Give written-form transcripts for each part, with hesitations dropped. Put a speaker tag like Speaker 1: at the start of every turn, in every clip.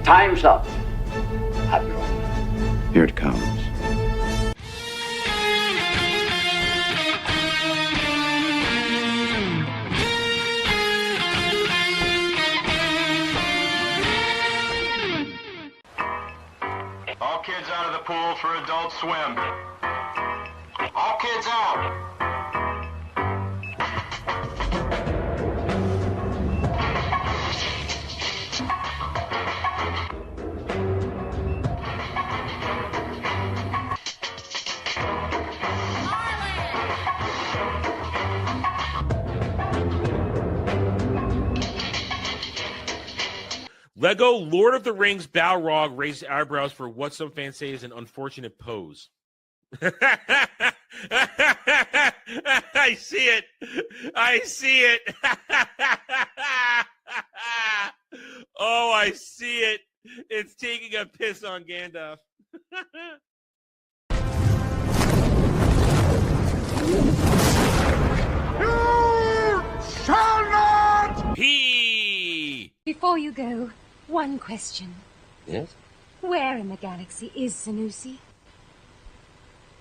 Speaker 1: Time's up, Admiral.
Speaker 2: Here it comes.
Speaker 3: All kids out of the pool for Adult Swim. All kids out.
Speaker 4: Lego Lord of the Rings Balrog raised eyebrows for what some fans say is an unfortunate pose. I see it. I see it. Oh, I see it. It's taking a piss on Gandalf.
Speaker 3: You shall not!
Speaker 4: Pee!
Speaker 5: Before you go, one question.
Speaker 6: Yes?
Speaker 5: Where in the galaxy is Sanusi?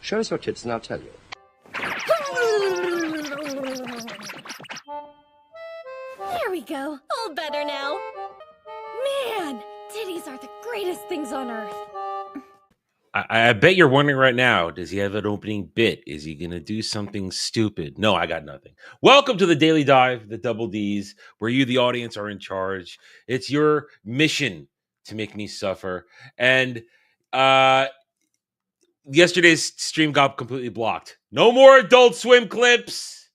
Speaker 6: Show us your tits and I'll tell you.
Speaker 7: There we go. All better now. Man, titties are the greatest things on earth.
Speaker 4: I bet you're wondering right now, does he have an opening bit? Is he going to do something stupid? No, I got nothing. Welcome to the Daily Dive, the Double Ds, where you, the audience, are in charge. It's your mission to make me suffer. And yesterday's stream got completely blocked. No more Adult Swim clips.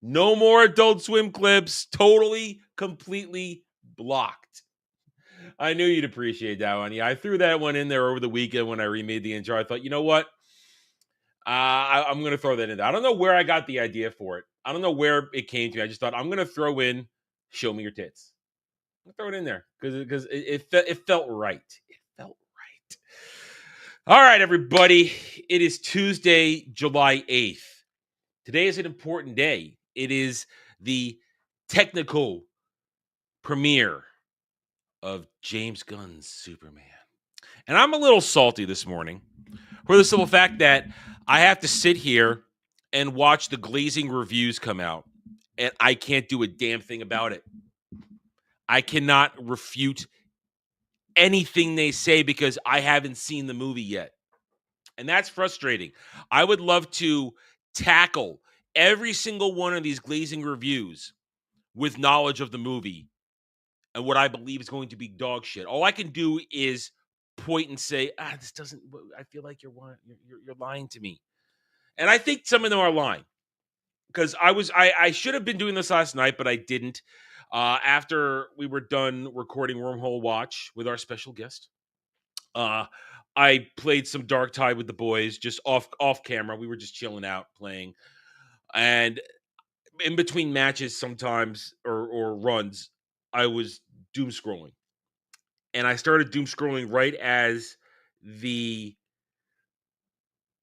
Speaker 4: No more Adult Swim clips. Totally, completely blocked. I knew you'd appreciate that one. Yeah, I threw that one in there over the weekend when I remade the intro. I thought, you know what? I'm going to throw that in there. I don't know where I got the idea for it. I don't know where it came to me. I just thought, I'm going to throw in Show Me Your Tits. I'm going to throw it in there because it felt right. It felt right. All right, everybody. It is Tuesday, July 8th. Today is an important day. It is the technical premiere of James Gunn's Superman. And I'm a little salty this morning for the simple fact that I have to sit here and watch the glazing reviews come out, and I can't do a damn thing about it. I cannot refute anything they say because I haven't seen the movie yet. And that's frustrating. I would love to tackle every single one of these glazing reviews with knowledge of the movie and what I believe is going to be dog shit. All I can do is point and say, this doesn't, I feel like you're lying to me. And I think some of them are lying. Because I should have been doing this last night, but I didn't. After we were done recording Wormhole Watch with our special guest, I played some Dark Tide with the boys, just off camera. We were just chilling out, playing. And in between matches sometimes, or runs, I was doom scrolling. And I started doom scrolling right as the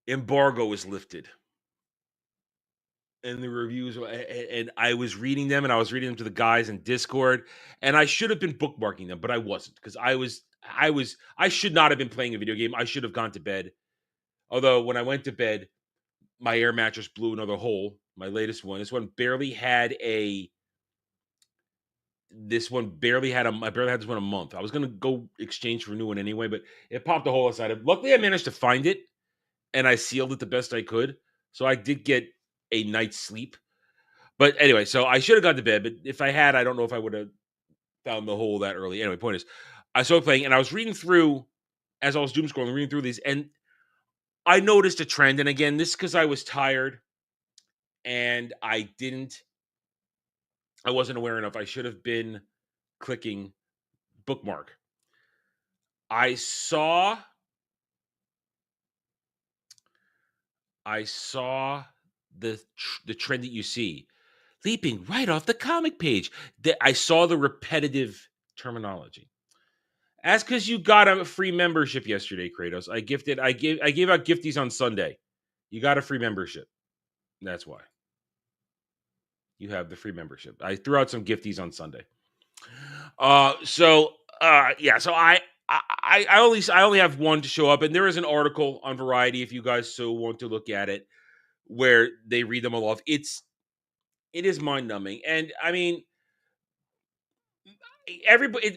Speaker 4: embargo was lifted. And the reviews, and I was reading them, and I was reading them to the guys in Discord, and I should have been bookmarking them, but I wasn't, because I should not have been playing a video game. I should have gone to bed. Although when I went to bed, my air mattress blew another hole. My latest one. This one barely had this one I barely had this one a month. I was going to go exchange for a new one anyway, but it popped a hole inside it. Luckily, I managed to find it, and I sealed it the best I could. So I did get a night's sleep. But anyway, so I should have gone to bed, but if I had, I don't know if I would have found the hole that early. Anyway, point is, I started playing, and I was reading through, as I was doom scrolling, reading through these, and I noticed a trend. And again, this is because I was tired, and I wasn't aware enough. I should have been clicking bookmark. I saw the trend that you see leaping right off the comic page. I saw the repetitive terminology. That's because you got a free membership yesterday, Kratos. I gave out gifties on Sunday. You got a free membership. That's why. You have the free membership. I threw out some gifties on Sunday. So I only have one to show up, and there is an article on Variety if you guys so want to look at it, where they read them all off. It is mind numbing, and I mean,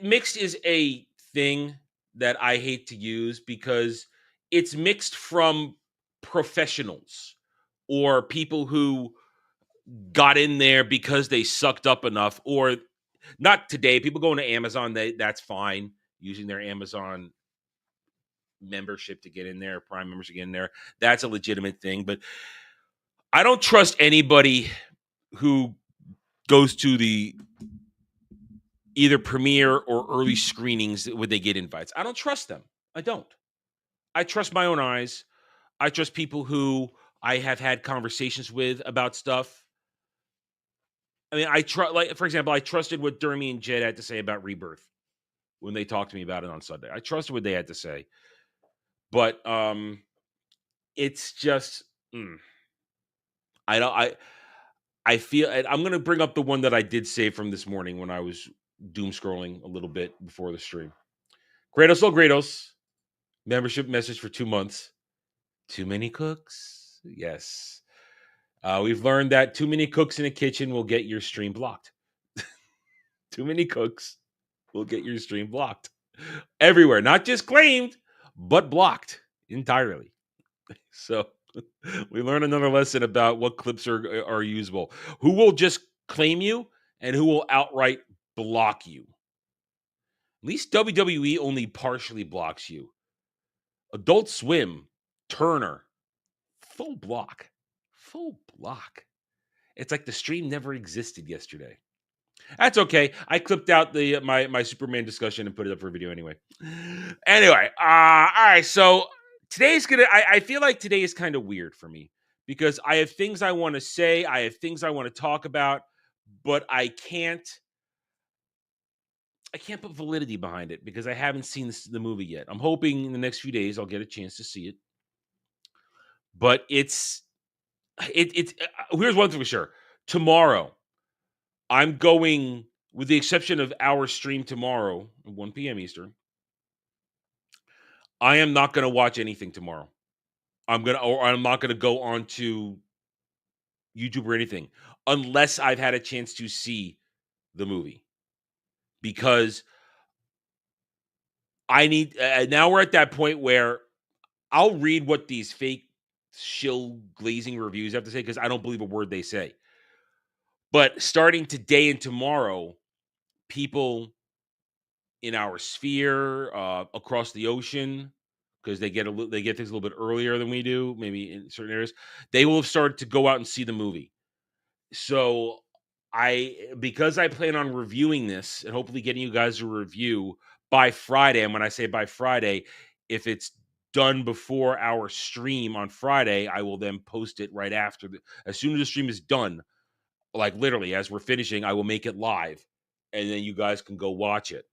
Speaker 4: mixed is a thing that I hate to use because it's mixed from professionals or people who got in there because they sucked up enough, or not today. People going to Amazon, that's fine, using their Amazon membership to get in there, Prime membership to get in there. That's a legitimate thing. But I don't trust anybody who goes to the either premiere or early screenings when they get invites. I don't trust them. I don't. I trust my own eyes. I trust people who I have had conversations with about stuff. I mean, like, for example, I trusted what Dermy and Jed had to say about Rebirth when they talked to me about it on Sunday. I trusted what they had to say. But it's just I feel I'm going to bring up the one that I did save from this morning when I was doom scrolling a little bit before the stream. Kratos, Kratos, membership message for 2 months. Too many cooks? Yes. We've learned that too many cooks in a kitchen will get your stream blocked. Too many cooks will get your stream blocked. Everywhere. Not just claimed, but blocked entirely. So we learned another lesson about what clips are usable. Who will just claim you and who will outright block you. At least WWE only partially blocks you. Adult Swim, Turner, full block. Full block. It's like the stream never existed yesterday. That's okay. I clipped out my Superman discussion and put it up for a video anyway. Anyway, all right. So today's I feel like today is kind of weird for me because I have things I want to say, I have things I want to talk about, but I can't put validity behind it because I haven't seen the movie yet. I'm hoping in the next few days I'll get a chance to see it. But it's here's one thing for sure. Tomorrow, I'm going, with the exception of our stream tomorrow at 1 p.m. Eastern, I am not going to watch anything tomorrow. I'm not going to go on to YouTube or anything unless I've had a chance to see the movie. Because I need, now we're at that point where I'll read what these fake shill glazing reviews have to say because I don't believe a word they say. But starting today and tomorrow, people in our sphere, across the ocean, because they get things a little bit earlier than we do, maybe in certain areas, they will have started to go out and see the movie. So because I plan on reviewing this and hopefully getting you guys a review by Friday, and when I say by Friday, if it's done before our stream on Friday, I will then post it right after. As soon as the stream is done, like literally as we're finishing, I will make it live, and then you guys can go watch it.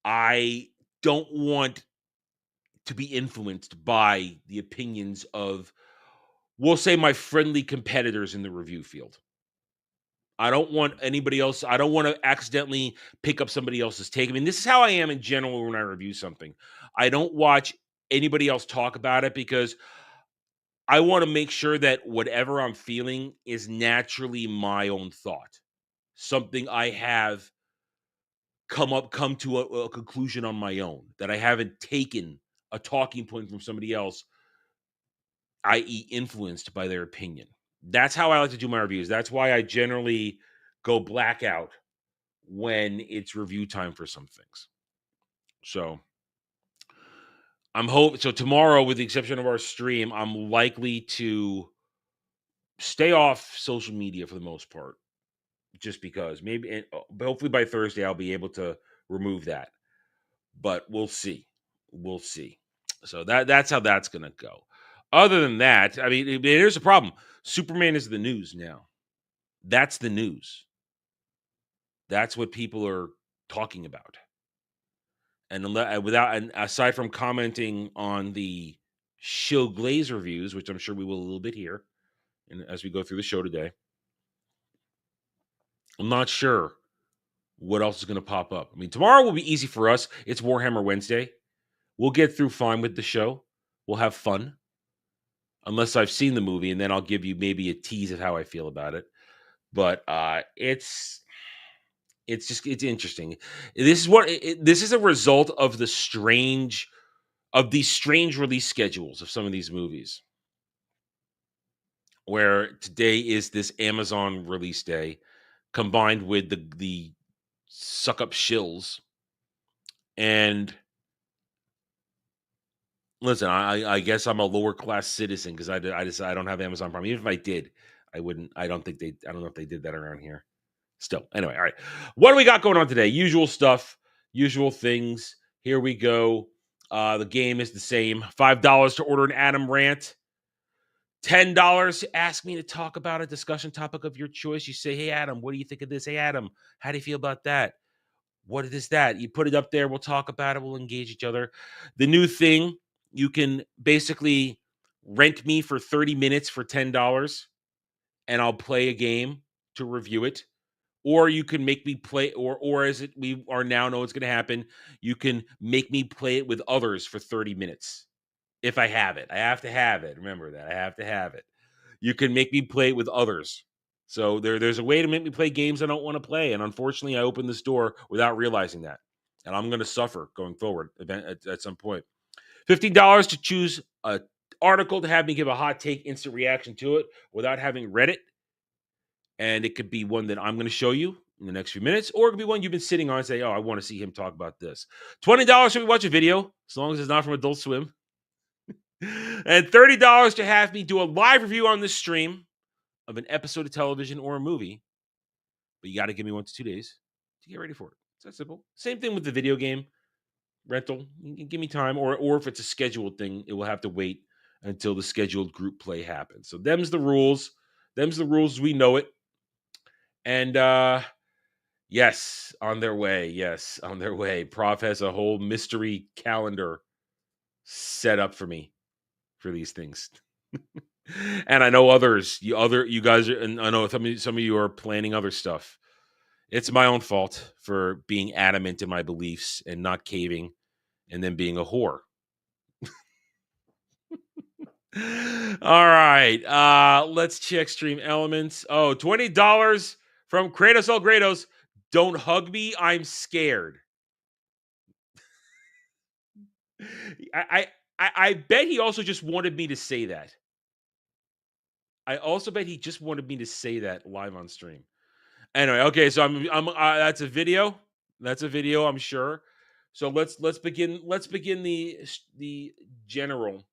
Speaker 4: I don't want to be influenced by the opinions of, we'll say, my friendly competitors in the review field. I don't want anybody else. I don't want to accidentally pick up somebody else's take. I mean, this is how I am in general when I review something. I don't watch anybody else talk about it because I want to make sure that whatever I'm feeling is naturally my own thought. Something I have come to a conclusion on my own, that I haven't taken a talking point from somebody else, i.e. influenced by their opinion. That's how I like to do my reviews. That's why I generally go blackout when it's review time for some things. So so tomorrow, with the exception of our stream, I'm likely to stay off social media for the most part, just because hopefully by Thursday I'll be able to remove that, but we'll see. We'll see. So that's how that's going to go. Other than that, I mean, here's the problem. Superman is the news now. That's the news. That's what people are talking about. And aside from commenting on the Shill Glaze reviews, which I'm sure we will a little bit here, and as we go through the show today, I'm not sure what else is going to pop up. I mean, tomorrow will be easy for us. It's Warhammer Wednesday. We'll get through fine with the show. We'll have fun. Unless I've seen the movie, and then I'll give you maybe a tease of how I feel about it. But it's interesting. This is a result of these strange release schedules of some of these movies, where today is this Amazon release day, combined with the suck up shills. And listen, I guess I'm a lower class citizen because I don't have Amazon Prime. Even if I did, I wouldn't. I don't know if they did that around here. Still, anyway, all right. What do we got going on today? Usual stuff, usual things. Here we go. The game is the same. $5 to order an Adam rant. $10 to ask me to talk about a discussion topic of your choice. You say, hey, Adam, what do you think of this? Hey, Adam, how do you feel about that? What is that? You put it up there. We'll talk about it. We'll engage each other. The new thing, you can basically rent me for 30 minutes for $10, and I'll play a game to review it. Or you can make me play, or as we are now know what's going to happen, you can make me play it with others for 30 minutes. If I have it. I have to have it. Remember that. I have to have it. You can make me play it with others. So there's a way to make me play games I don't want to play. And unfortunately, I opened this door without realizing that. And I'm going to suffer going forward at some point. $15 to choose an article to have me give a hot take, instant reaction to it without having read it. And it could be one that I'm going to show you in the next few minutes, or it could be one you've been sitting on and say, oh, I want to see him talk about this. $20 to watch a video, as long as it's not from Adult Swim. And $30 to have me do a live review on this stream of an episode of television or a movie. But you got to give me 1 to 2 days to get ready for it. It's that simple. Same thing with the video game rental. You can give me time, or if it's a scheduled thing, it will have to wait until the scheduled group play happens. So them's the rules. Them's the rules. We know it. And yes, on their way. Yes, on their way. Prof has a whole mystery calendar set up for me for these things. And I know others. You guys are, and I know some of you are planning other stuff. It's my own fault for being adamant in my beliefs and not caving, and then being a whore. All right. Let's check stream elements. Oh, $20 from Kratos El Grados. Don't hug me. I'm scared. I bet he also just wanted me to say that. I also bet he just wanted me to say that live on stream. Anyway, okay, so I'm that's a video. That's a video, I'm sure. So let's begin the general.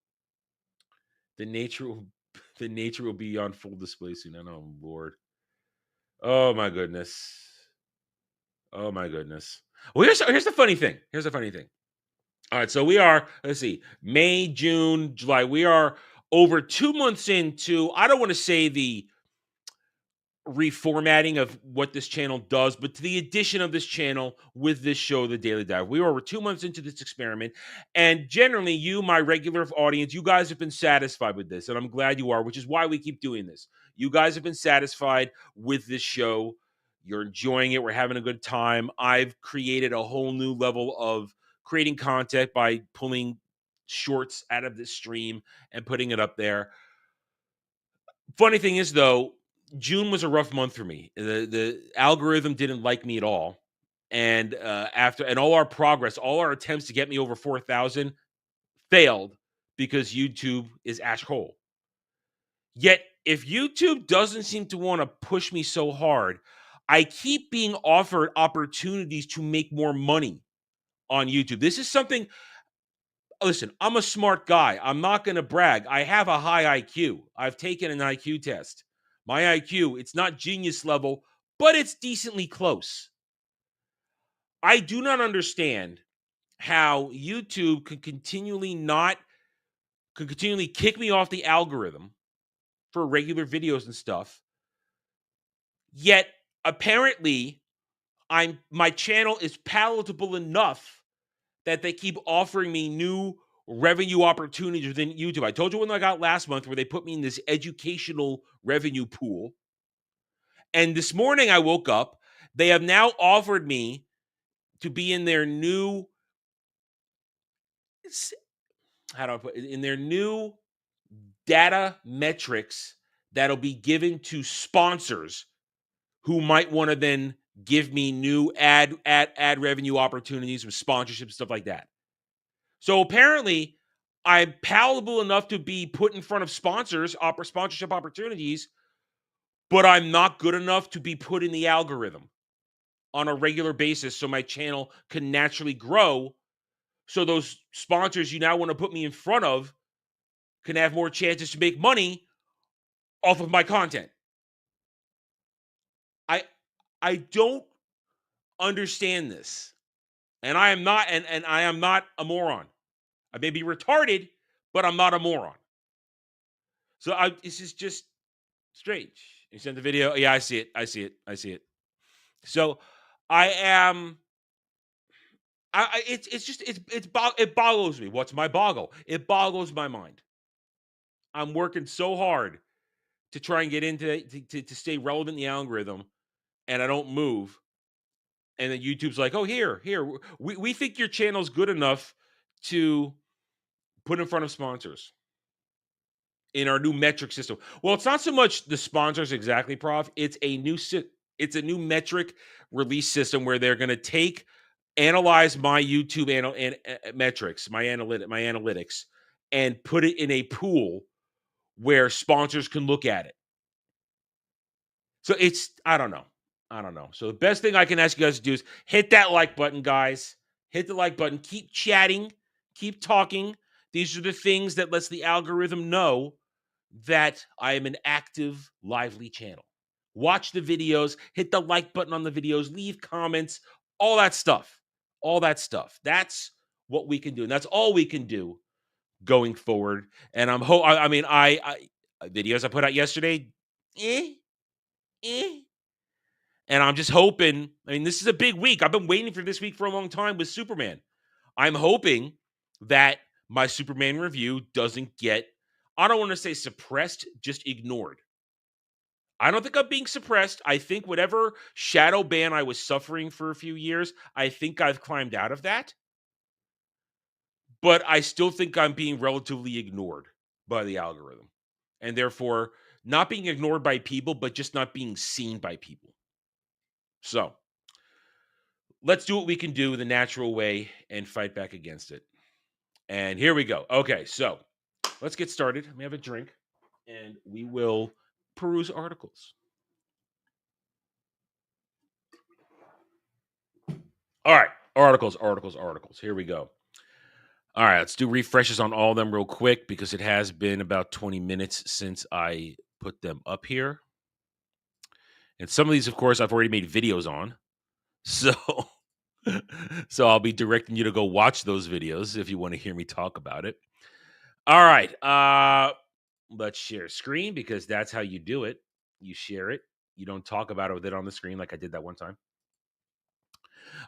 Speaker 4: The nature will be on full display soon. Oh Lord. Oh my goodness. Oh my goodness. Well, here's the funny thing. Here's the funny thing. All right, so we are, let's see, May, June, July. We are over 2 months into, I don't want to say the reformatting of what this channel does, but to the addition of this channel with this show, The Daily Dive. We are over 2 months into this experiment, and generally you, my regular audience, you guys have been satisfied with this, and I'm glad you are, which is why we keep doing this. You guys have been satisfied with this show. You're enjoying it. We're having a good time. I've created a whole new level of creating content by pulling shorts out of this stream and putting it up there. Funny thing is, though, June was a rough month for me. The algorithm didn't like me at all. And all our progress, all our attempts to get me over 4,000 failed because YouTube is ash hole. Yet, if YouTube doesn't seem to want to push me so hard, I keep being offered opportunities to make more money on YouTube. This is something, listen, I'm a smart guy. I'm not going to brag. I have a high IQ. I've taken an IQ test. My IQ, it's not genius level, but it's decently close. I do not understand how YouTube could continually kick me off the algorithm for regular videos and stuff. Yet, apparently, my channel is palatable enough that they keep offering me new revenue opportunities within YouTube. I told you when I got last month where they put me in this educational revenue pool. And this morning I woke up They have now offered me to be in their new, how do I put it, in their new data metrics that'll be given to sponsors who might want to then give me new ad revenue opportunities with sponsorship, stuff like that. So apparently, I'm palatable enough to be put in front of sponsorship opportunities, but I'm not good enough to be put in the algorithm on a regular basis so my channel can naturally grow. So those sponsors you now want to put me in front of can have more chances to make money off of my content. I don't understand this. And I am not and I am not a moron. I may be retarded, but I'm not a moron. So this is just strange. You sent the video. Yeah, I see it. So I am. It boggles me. What's my boggle? It boggles my mind. I'm working so hard to try and get into to stay relevant in the algorithm, and I don't move. And then YouTube's like, oh, here, we think your channel's good enough to put in front of sponsors in our new metric system. Well, it's not so much the sponsors exactly, Prof. It's a new metric release system where they're going to analyze my YouTube metrics, my analytics, and put it in a pool where sponsors can look at it. So I don't know. So the best thing I can ask you guys to do is hit that like button, guys. Hit the like button. Keep chatting. Keep talking. These are the things that lets the algorithm know that I am an active, lively channel. Watch the videos. Hit the like button on the videos. Leave comments. All that stuff. That's what we can do. And that's all we can do going forward. And I'm videos I put out yesterday, and I'm just hoping, this is a big week. I've been waiting for this week for a long time with Superman. I'm hoping that my Superman review doesn't get, I don't want to say suppressed, just ignored. I don't think I'm being suppressed. I think whatever shadow ban I was suffering for a few years, I think I've climbed out of that. But I still think I'm being relatively ignored by the algorithm. And therefore, not being ignored by people, but just not being seen by people. So, let's do what we can do the natural way and fight back against it. And here we go. Okay, so let's get started. Let me have a drink, and we will peruse articles. All right, articles. Here we go. All right, let's do refreshes on all of them real quick because it has been about 20 minutes since I put them up here. And some of these, of course, I've already made videos on. So I'll be directing you to go watch those videos if you want to hear me talk about it. All right, let's share screen because that's how you do it. You share it. You don't talk about it with it on the screen like I did that one time.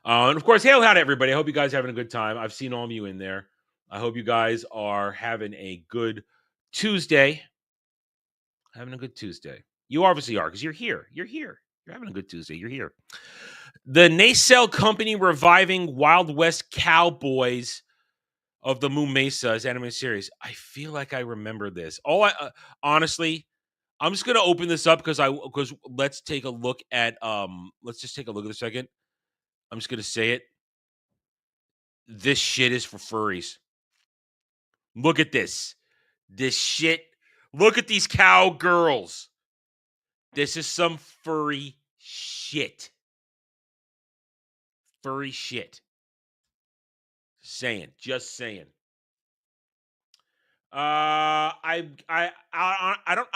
Speaker 4: And of course, hail howdy, everybody. I hope you guys are having a good time. I've seen all of you in there. I hope you guys are having a good Tuesday. You obviously are because you're here. You're having a good Tuesday. You're here. The Nacelle Company reviving Wild West Cowboys of the Moon Mesa's animated series. I feel like I remember this. Honestly, I'm just gonna open this up because let's take a look at let's just take a look at a second. I'm just gonna say it. This shit is for furries. Look at this. This shit. Look at these cowgirls. This is some furry shit. Furry shit. Just saying. I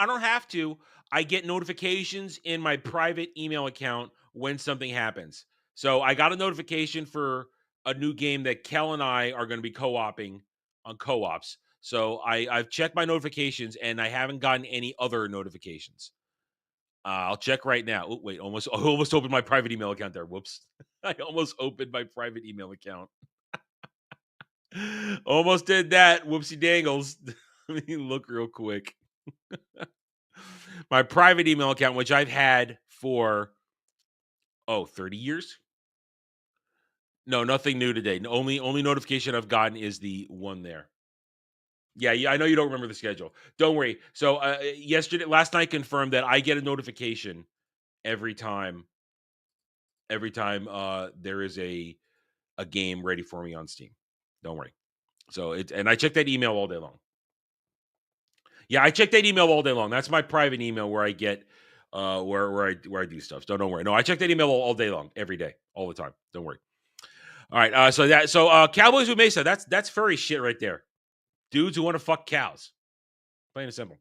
Speaker 4: don't have to. I get notifications in my private email account when something happens. So I got a notification for a new game that Kel and I are going to be co-oping on co-ops. So I've checked my notifications and I haven't gotten any other notifications. I'll check right now. Oh, wait, I almost opened my private email account there. Whoops. I almost opened my private email account. Almost did that. Whoopsie dangles. Let me look real quick. My private email account, which I've had for Oh, 30 years? No, nothing new today. Only notification I've gotten is the one there. Yeah, I know you don't remember the schedule. Don't worry. So last night confirmed that I get a notification every time there is a game ready for me on Steam. Don't worry. So and I check that email all day long. Yeah, I check that email all day long. That's my private email where I get where I do stuff. So don't worry. No, I check that email all day long, every day, all the time. Don't worry. All right. So Cowboys with Mesa. That's furry shit right there. Dudes who want to fuck cows. Plain and simple.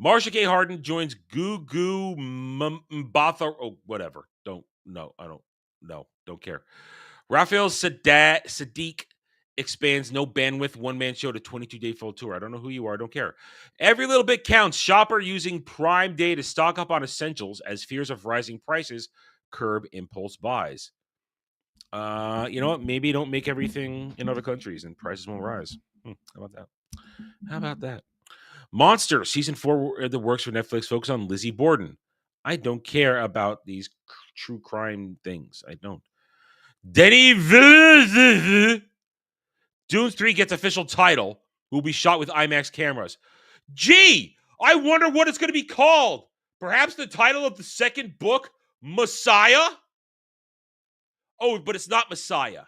Speaker 4: Marsha K. Harden joins Gugu Mbatha. Oh, whatever. I don't know. Don't care. Raphael Sadiq expands no bandwidth one-man show to 22-day full tour. I don't know who you are. I don't care. Every little bit counts. Shopper using Prime Day to stock up on essentials as fears of rising prices curb impulse buys. You know what? Maybe don't make everything in other countries and prices won't rise. How about that? Monster season 4 that works for Netflix. Focus on Lizzie Borden. I don't care about these true crime things. I don't. Denny Villeneuve. Dune 3 gets official title. Will be shot with IMAX cameras. Gee, I wonder what it's going to be called. Perhaps the title of the second book, Messiah? Oh, but it's not Messiah.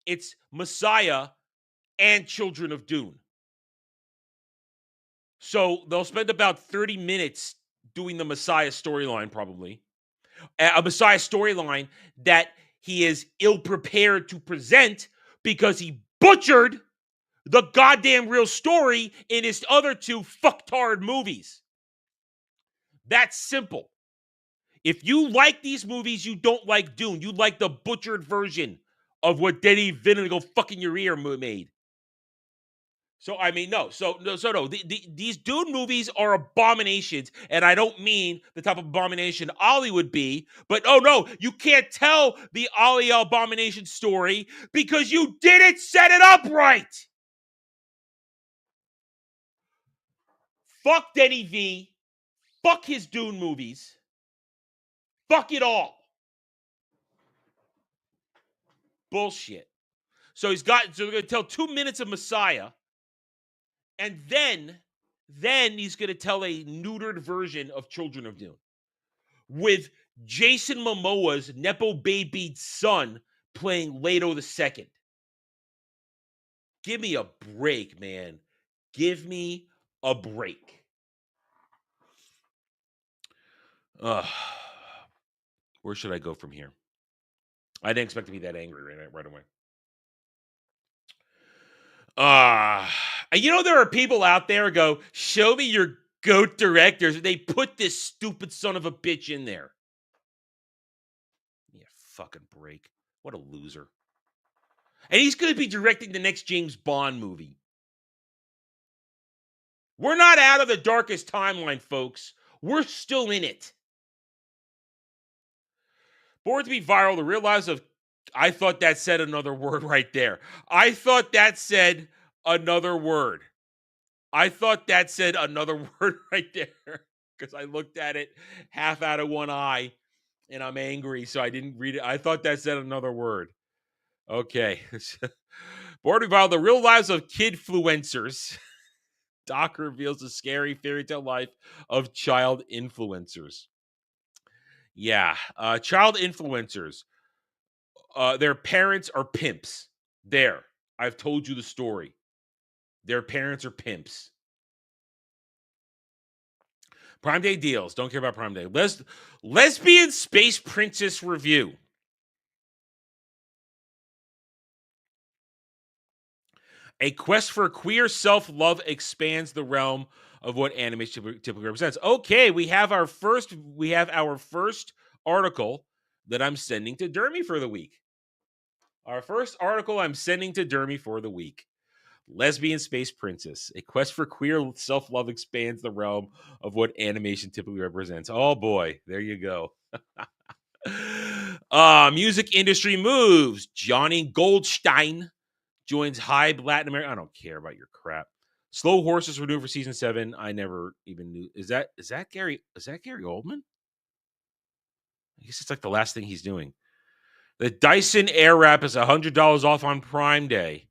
Speaker 4: It's Messiah and Children of Dune. So they'll spend about 30 minutes doing the Messiah storyline, probably. A Messiah storyline that he is ill-prepared to present because he butchered the goddamn real story in his other 2 fucktard movies. That's simple. If you like these movies, you don't like Dune. You like the butchered version of what Denny Villeneuve go fucking your ear made. So, I mean, no. These Dune movies are abominations, and I don't mean the type of abomination Ollie would be, but oh no, you can't tell the Ollie abomination story because you didn't set it up right. Fuck Denny V. Fuck his Dune movies. Fuck it all. Bullshit. So they're going to tell 2 minutes of Messiah, and then he's going to tell a neutered version of Children of Dune with Jason Momoa's Nepo baby's son playing Leto II. Give me a break, man. Give me a break. Where should I go from here? I didn't expect to be that angry right away. You know, there are people out there who go, show me your GOAT directors. They put this stupid son of a bitch in there. Yeah, fucking break. What a loser. And he's going to be directing the next James Bond movie. We're not out of the darkest timeline, folks. We're still in it. Bored to be viral, the real lives of... I thought that said another word right there. I thought that said another word. I thought that said another word right there. Because I looked at it half out of one eye. And I'm angry, so I didn't read it. I thought that said another word. Okay. Bored to be viral, the real lives of kidfluencers. Doc reveals the scary fairy tale life of child influencers. Yeah, child influencers. Their parents are pimps. There, I've told you the story. Their parents are pimps. Prime Day deals. Don't care about Prime Day. Lesbian Space Princess review. A quest for queer self-love expands the realm of what anime typically represents. Okay, we have our first article that I'm sending to Dermy for the week. Our first article I'm sending to Dermy for the week. Lesbian Space Princess. A quest for queer self-love expands the realm of what animation typically represents. Oh boy, there you go. Music industry moves. Johnny Goldstein joins Hybe Latin America. I don't care about your crap. Slow Horses renewed for season 7. I never even knew. Is that Gary Oldman? I guess it's like the last thing he's doing. The Dyson Airwrap is $100 off on Prime Day.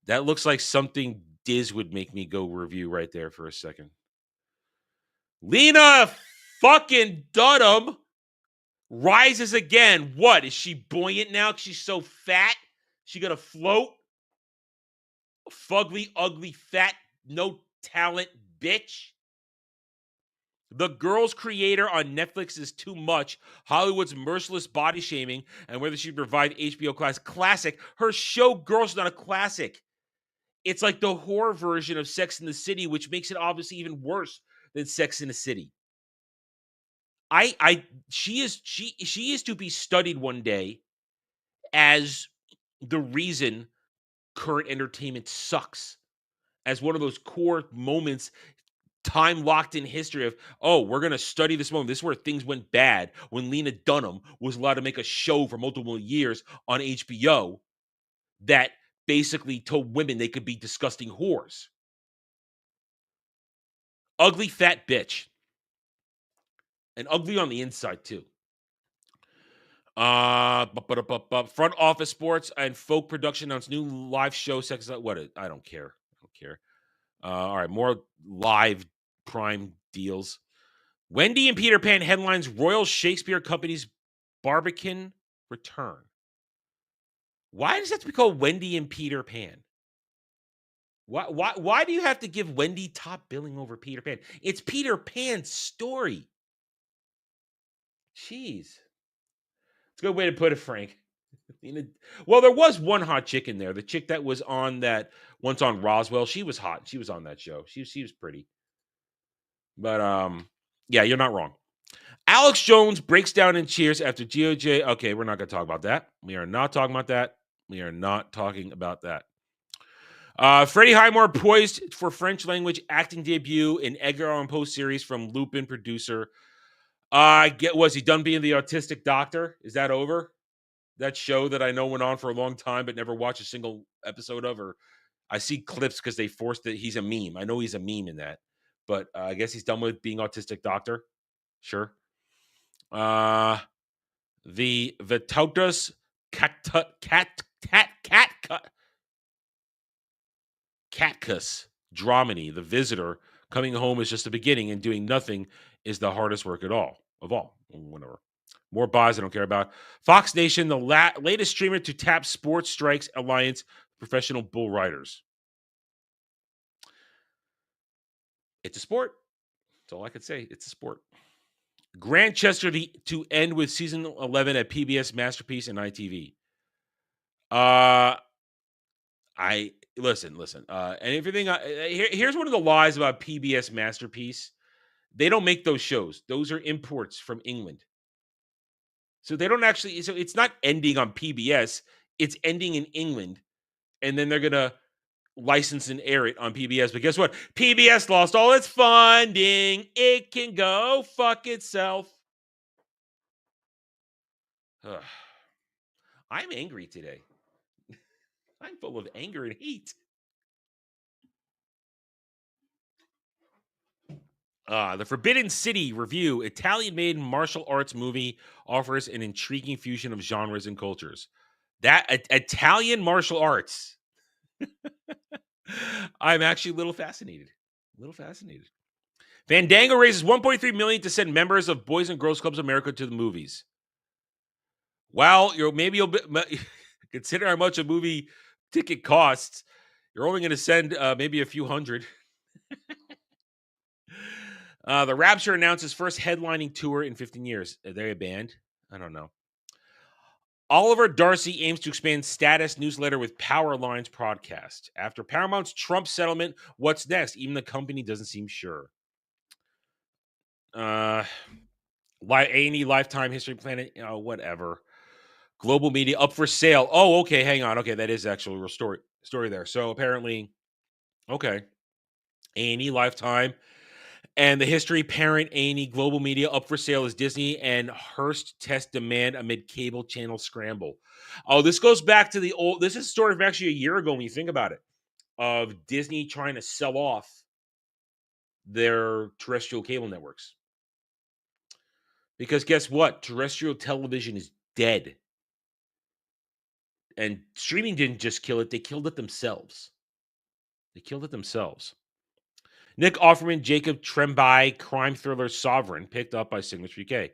Speaker 4: That looks like something Diz would make me go review right there for a second. Lena fucking Dunham rises again. What? Is she buoyant now because she's so fat? She gonna float? Fugly, ugly, fat, no talent bitch. The Girl's creator on Netflix is too much. Hollywood's merciless body shaming and whether she provide HBO classic. Her show Girls is not a classic. It's like the horror version of Sex in the City, which makes it obviously even worse than Sex in the City. She is to be studied one day as the reason current entertainment sucks. As one of those core moments, time locked in history of, oh, we're going to study this moment. This is where things went bad when Lena Dunham was allowed to make a show for multiple years on HBO that basically told women they could be disgusting whores. Ugly fat bitch. And ugly on the inside too. Front Office Sports and Folk Production announced new live show. What? I don't care. All right, more live Prime deals. Wendy and Peter Pan headlines Royal Shakespeare Company's Barbican return. Why does it have to be called Wendy and Peter Pan? Why do you have to give Wendy top billing over Peter Pan? It's Peter Pan's story. Jeez. It's a good way to put it, Frank. Well, there was one hot chick in there. The chick that was on that once on Roswell. She was hot. She was on that show. She was pretty. But yeah, you're not wrong. Alex Jones breaks down in cheers after GOJ. Okay, we're not going to talk about that. We are not talking about that. Freddie Highmore poised for French language acting debut in Edgar Allan Poe series from Lupin producer. Was he done being the autistic doctor? Is that over? That show that I know went on for a long time but never watched a single episode of, or I see clips because they forced it. He's a meme. I know he's a meme in that, but I guess he's done with being autistic doctor. Sure. The Vitautas Catcus dramedy, The Visitor, coming home is just the beginning and doing nothing is the hardest work of all. Whatever. More buys I don't care about. Fox Nation, the latest streamer to tap Sports Strikes Alliance professional bull riders. It's a sport. That's all I could say. It's a sport. Grantchester to end with season 11 at PBS Masterpiece and ITV. Listen. And everything. Here's one of the lies about PBS Masterpiece. They don't make those shows. Those are imports from England. So they don't actually. So it's not ending on PBS. It's ending in England, and then they're gonna license and air it on PBS. But guess what? PBS lost all its funding. It can go fuck itself. Ugh. I'm angry today. I'm full of anger and hate. The Forbidden City review. Italian-made martial arts movie offers an intriguing fusion of genres and cultures. That Italian martial arts. I'm actually a little fascinated. Fandango raises $1.3 million to send members of Boys and Girls Clubs of America to the movies. Well, maybe you'll consider how much a movie ticket costs. You're only going to send maybe a few hundred. The Rapture announces first headlining tour in 15 years. Are they a band? I don't know. Oliver Darcy aims to expand status newsletter with Power Lines podcast. After Paramount's Trump settlement, what's next? Even the company doesn't seem sure. A&E Lifetime History Planet, whatever. Global Media up for sale. Oh, okay, hang on. Okay, that is actually a real story there. So apparently, okay. A&E Lifetime and the history parent A&E Global Media up for sale as Disney and Hearst test demand amid cable channel scramble. Oh, this goes back to this is a story from actually a year ago when you think about it, of Disney trying to sell off their terrestrial cable networks. Because guess what? Terrestrial television is dead. And streaming didn't just kill it, they killed it themselves. Nick Offerman, Jacob Tremblay, crime thriller Sovereign, picked up by Signature UK.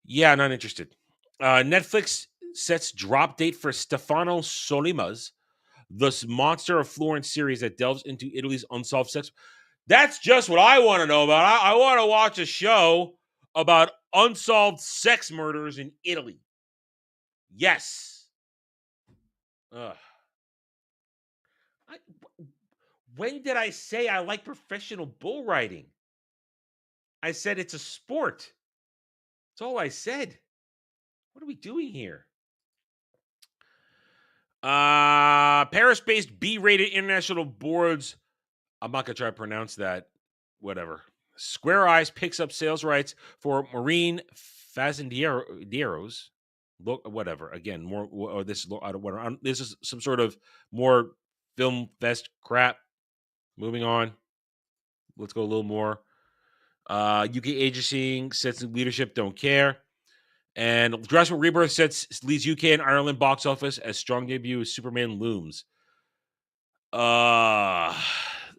Speaker 4: Yeah, not interested. Netflix sets drop date for Stefano Solima's The Monster of Florence series that delves into Italy's unsolved sex. That's just what I want to know about. I want to watch a show about unsolved sex murders in Italy. Yes. Ugh. When did I say I like professional bull riding? I said it's a sport. That's all I said. What are we doing here? Paris-based B-rated international boards. I'm not going to try to pronounce that. Whatever. Square Eyes picks up sales rights for Marine Fazendieros. Look, whatever. Again, more. Or this is this is some sort of more film fest crap. Moving on. Let's go a little more. UK agency sets leadership don't care. And Jurassic Rebirth leads UK and Ireland box office as strong debut as Superman looms.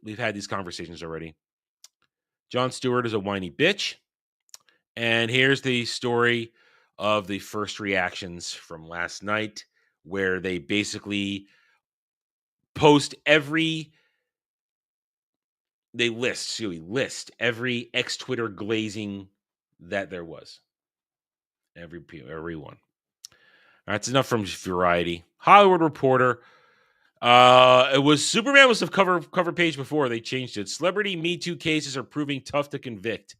Speaker 4: We've had these conversations already. Jon Stewart is a whiny bitch. And here's the story of the first reactions from last night, where they basically post they list every ex-Twitter glazing that there was. Everyone. That's enough from Variety. Hollywood Reporter. It was Superman was the cover page before. They changed it. Celebrity Me Too cases are proving tough to convict.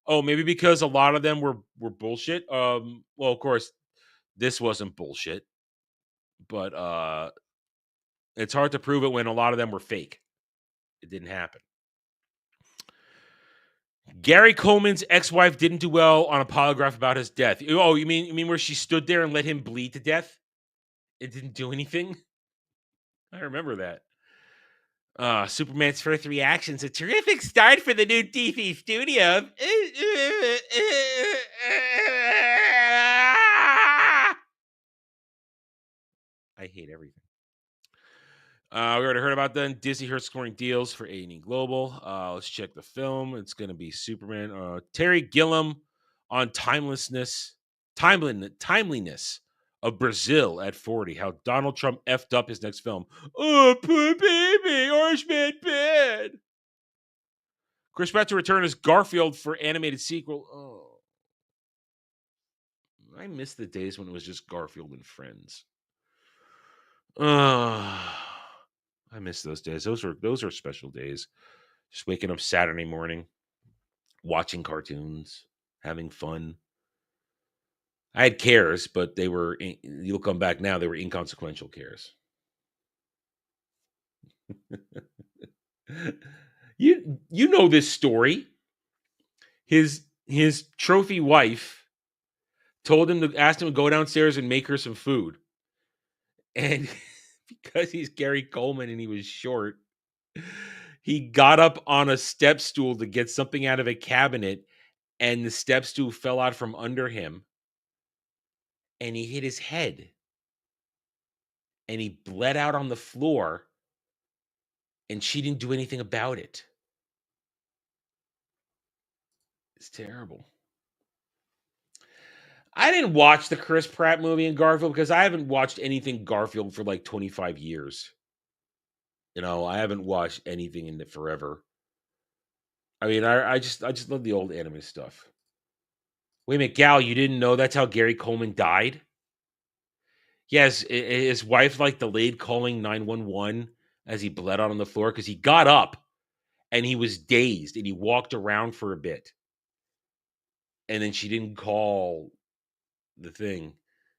Speaker 4: Oh, maybe because a lot of them were bullshit. Well, of course, this wasn't bullshit, but it's hard to prove it when a lot of them were fake. It didn't happen. Gary Coleman's ex-wife didn't do well on a polygraph about his death. Oh, you mean where she stood there and let him bleed to death? It didn't do anything? I remember that. Superman's first reactions. A terrific start for the new DC studio. I hate everything. We already heard about them. Disney Heard scoring deals for A&E Global. Let's check the film. It's going to be Superman. Terry Gilliam on timeliness of Brazil at 40. How Donald Trump effed up his next film. Oh, poor baby. Orange Man bad. Chris Pratt to return as Garfield for animated sequel. Oh. I miss the days when it was just Garfield and Friends. I miss those days. Those are special days. Just waking up Saturday morning, watching cartoons, having fun. I had cares, but they were. You'll come back now. They were inconsequential cares. You know this story. His trophy wife asked him to go downstairs and make her some food, and because he's Gary Coleman and he was short, he got up on a step stool to get something out of a cabinet, and the step stool fell out from under him, and he hit his head, and he bled out on the floor, and she didn't do anything about it. It's terrible. I didn't watch the Chris Pratt movie in Garfield because I haven't watched anything Garfield for like 25 years. You know, I haven't watched anything in it forever. I mean, I just love the old anime stuff. Wait a minute, Gal, you didn't know that's how Gary Coleman died? Yes, his wife like delayed calling 911 as he bled out on the floor because he got up and he was dazed and he walked around for a bit. And then she didn't call the thing.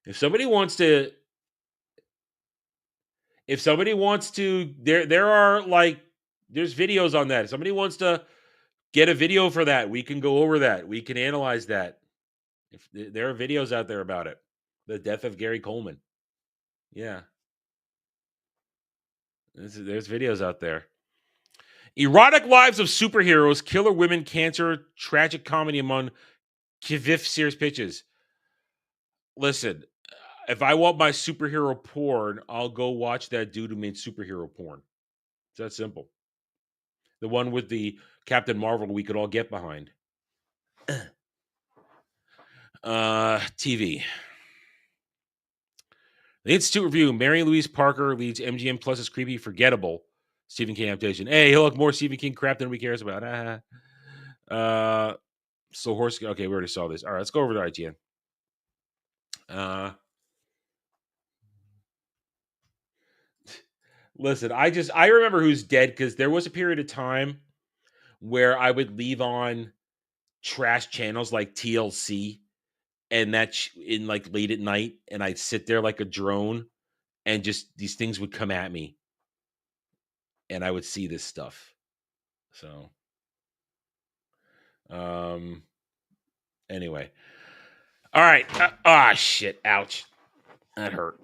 Speaker 4: If somebody wants to, there are like, there's videos on that. If somebody wants to get a video for that, we can go over that. We can analyze that. If there are videos out there about it, the death of Gary Coleman. Yeah, there's videos out there. Erotic lives of superheroes, killer women, cancer, tragic comedy among Kivif Sears Pitches. Listen, if I want my superhero porn, I'll go watch that dude who made superhero porn. It's that simple. The one with the Captain Marvel we could all get behind. TV. The Institute Review. Mary Louise Parker leads MGM Plus's creepy, forgettable Stephen King adaptation. Hey, he'll look more Stephen King crap than we cares about. So horse. Okay, we already saw this. All right, let's go over to IGN. Listen, I remember who's dead because there was a period of time where I would leave on trash channels like TLC and in like late at night, and I'd sit there like a drone, and just these things would come at me, and I would see this stuff. So, anyway, all right. Shit! Ouch, that hurt.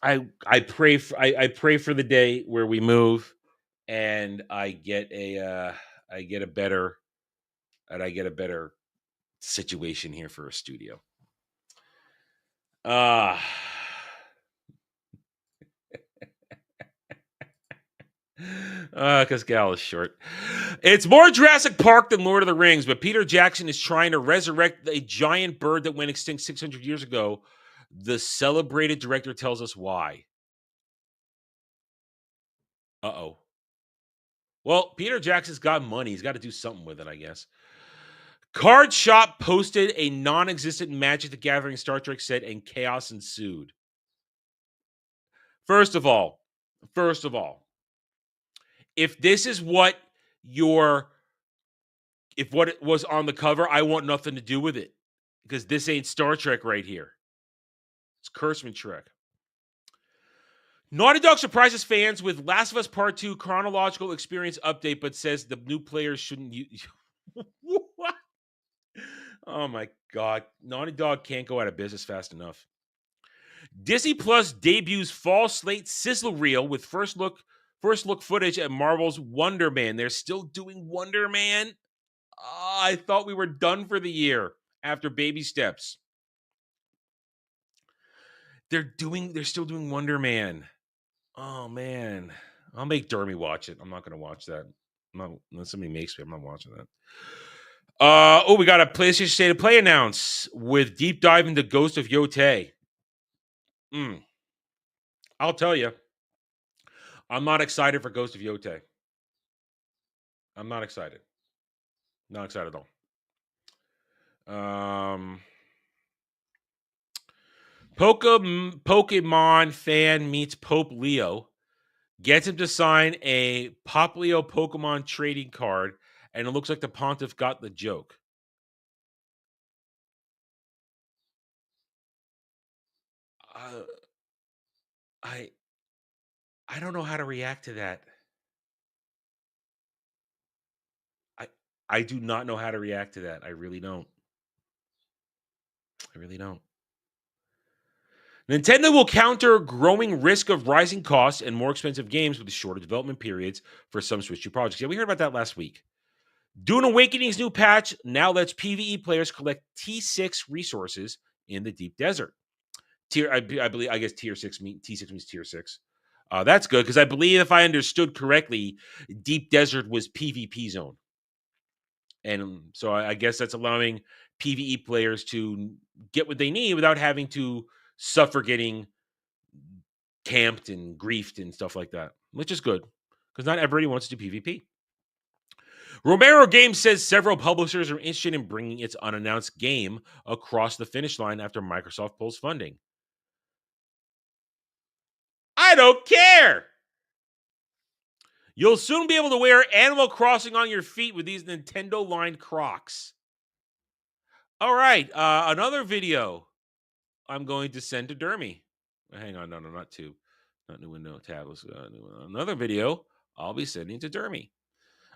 Speaker 4: I pray for the day where we move, and I get a better situation here for a studio. Because Gal is short. It's more Jurassic Park than Lord of the Rings, but Peter Jackson is trying to resurrect a giant bird that went extinct 600 years ago. The celebrated director tells us why. Uh-oh. Well, Peter Jackson's got money. He's got to do something with it, I guess. Card Shop posted a non-existent Magic the Gathering Star Trek set, and chaos ensued. First of all, if this is what if what it was on the cover, I want nothing to do with it, because this ain't Star Trek right here. It's Kurtzman Trek. Naughty Dog surprises fans with Last of Us Part 2 chronological experience update, but says the new players shouldn't use... What? Oh my God. Naughty Dog can't go out of business fast enough. Disney Plus debuts fall slate sizzle reel with first look footage at Marvel's Wonder Man. They're still doing Wonder Man? I thought we were done for the year after Baby Steps. They're still doing Wonder Man. Oh man. I'll make Dermy watch it. I'm not going to watch that. Unless somebody makes me, I'm not watching that. We got a PlayStation State of Play announce with deep dive into Ghost of Yotei. I'll tell you, I'm not excited for Ghost of Yotei. I'm not excited. Not excited at all. Pokemon fan meets Pope Leo, gets him to sign a Pop Leo Pokemon trading card, and it looks like the Pontiff got the joke. I don't know how to react to that. I do not know how to react to that. I really don't. Nintendo will counter growing risk of rising costs and more expensive games with shorter development periods for some Switch 2 projects. Yeah, we heard about that last week. Dune Awakening's new patch now lets PvE players collect T6 resources in the deep desert. I guess T6 means tier 6. That's good, because I believe, if I understood correctly, deep desert was PvP zone. And so I guess that's allowing PvE players to get what they need without having to suffer getting camped and griefed and stuff like that, which is good, because not everybody wants to do PvP. Romero Games says several publishers are interested in bringing its unannounced game across the finish line after Microsoft pulls funding. I don't care! You'll soon be able to wear Animal Crossing on your feet with these Nintendo-lined Crocs. All right, another video I'm going to send to Dermy. Hang on, no, not two. Not new window, tab. Another video I'll be sending to Dermy.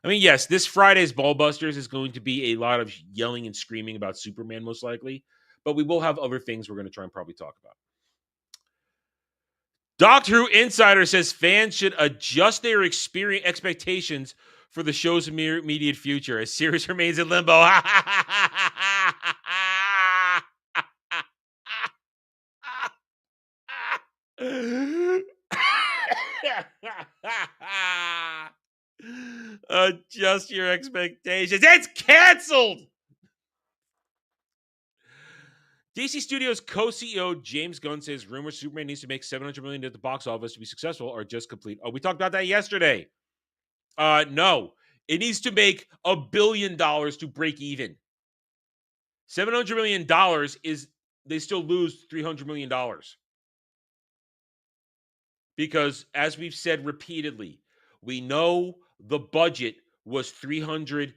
Speaker 4: I mean, yes, this Friday's Ballbusters is going to be a lot of yelling and screaming about Superman, most likely. But we will have other things we're going to try and probably talk about. Doctor Who Insider says fans should adjust their expectations for the show's immediate future as series remains in limbo. adjust your expectations. It's canceled. DC Studios co-CEO James Gunn says rumors Superman needs to make $700 million at the box office to be successful are just complete. Oh, we talked about that yesterday. No, it needs to make $1 billion to break even. $700 million is they still lose $300 million. Because as we've said repeatedly, we know the budget was $368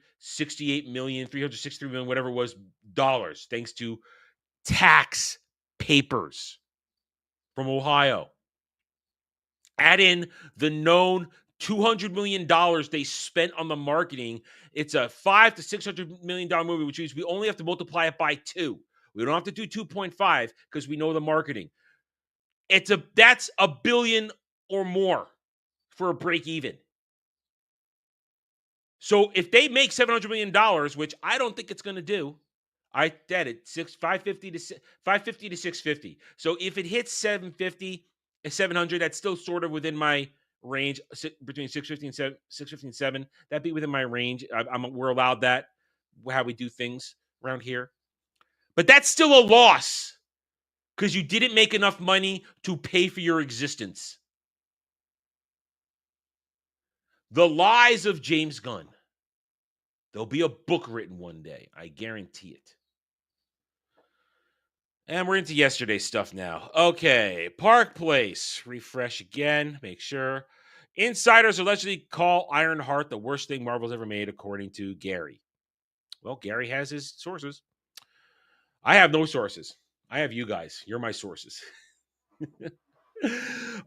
Speaker 4: million, $363 million, whatever it was, dollars, thanks to tax papers from Ohio. Add in the known $200 million they spent on the marketing. It's a $500 to $600 million movie, which means we only have to multiply it by 2. We don't have to do 2.5 because we know the marketing. That's $1 billion or more for a break even. So if they make $700 million, which I don't think it's going to do, I bet it 550 to 650. So if it hits 700, that's still sort of within my range between 650 and 7. That'd be within my range. We're allowed that, how we do things around here. But that's still a loss because you didn't make enough money to pay for your existence. The Lies of James Gunn. There'll be a book written one day. I guarantee it. And we're into yesterday's stuff now. Okay, Park Place. Refresh again. Make sure. Insiders allegedly call Ironheart the worst thing Marvel's ever made, according to Gary. Well, Gary has his sources. I have no sources. I have you guys. You're my sources.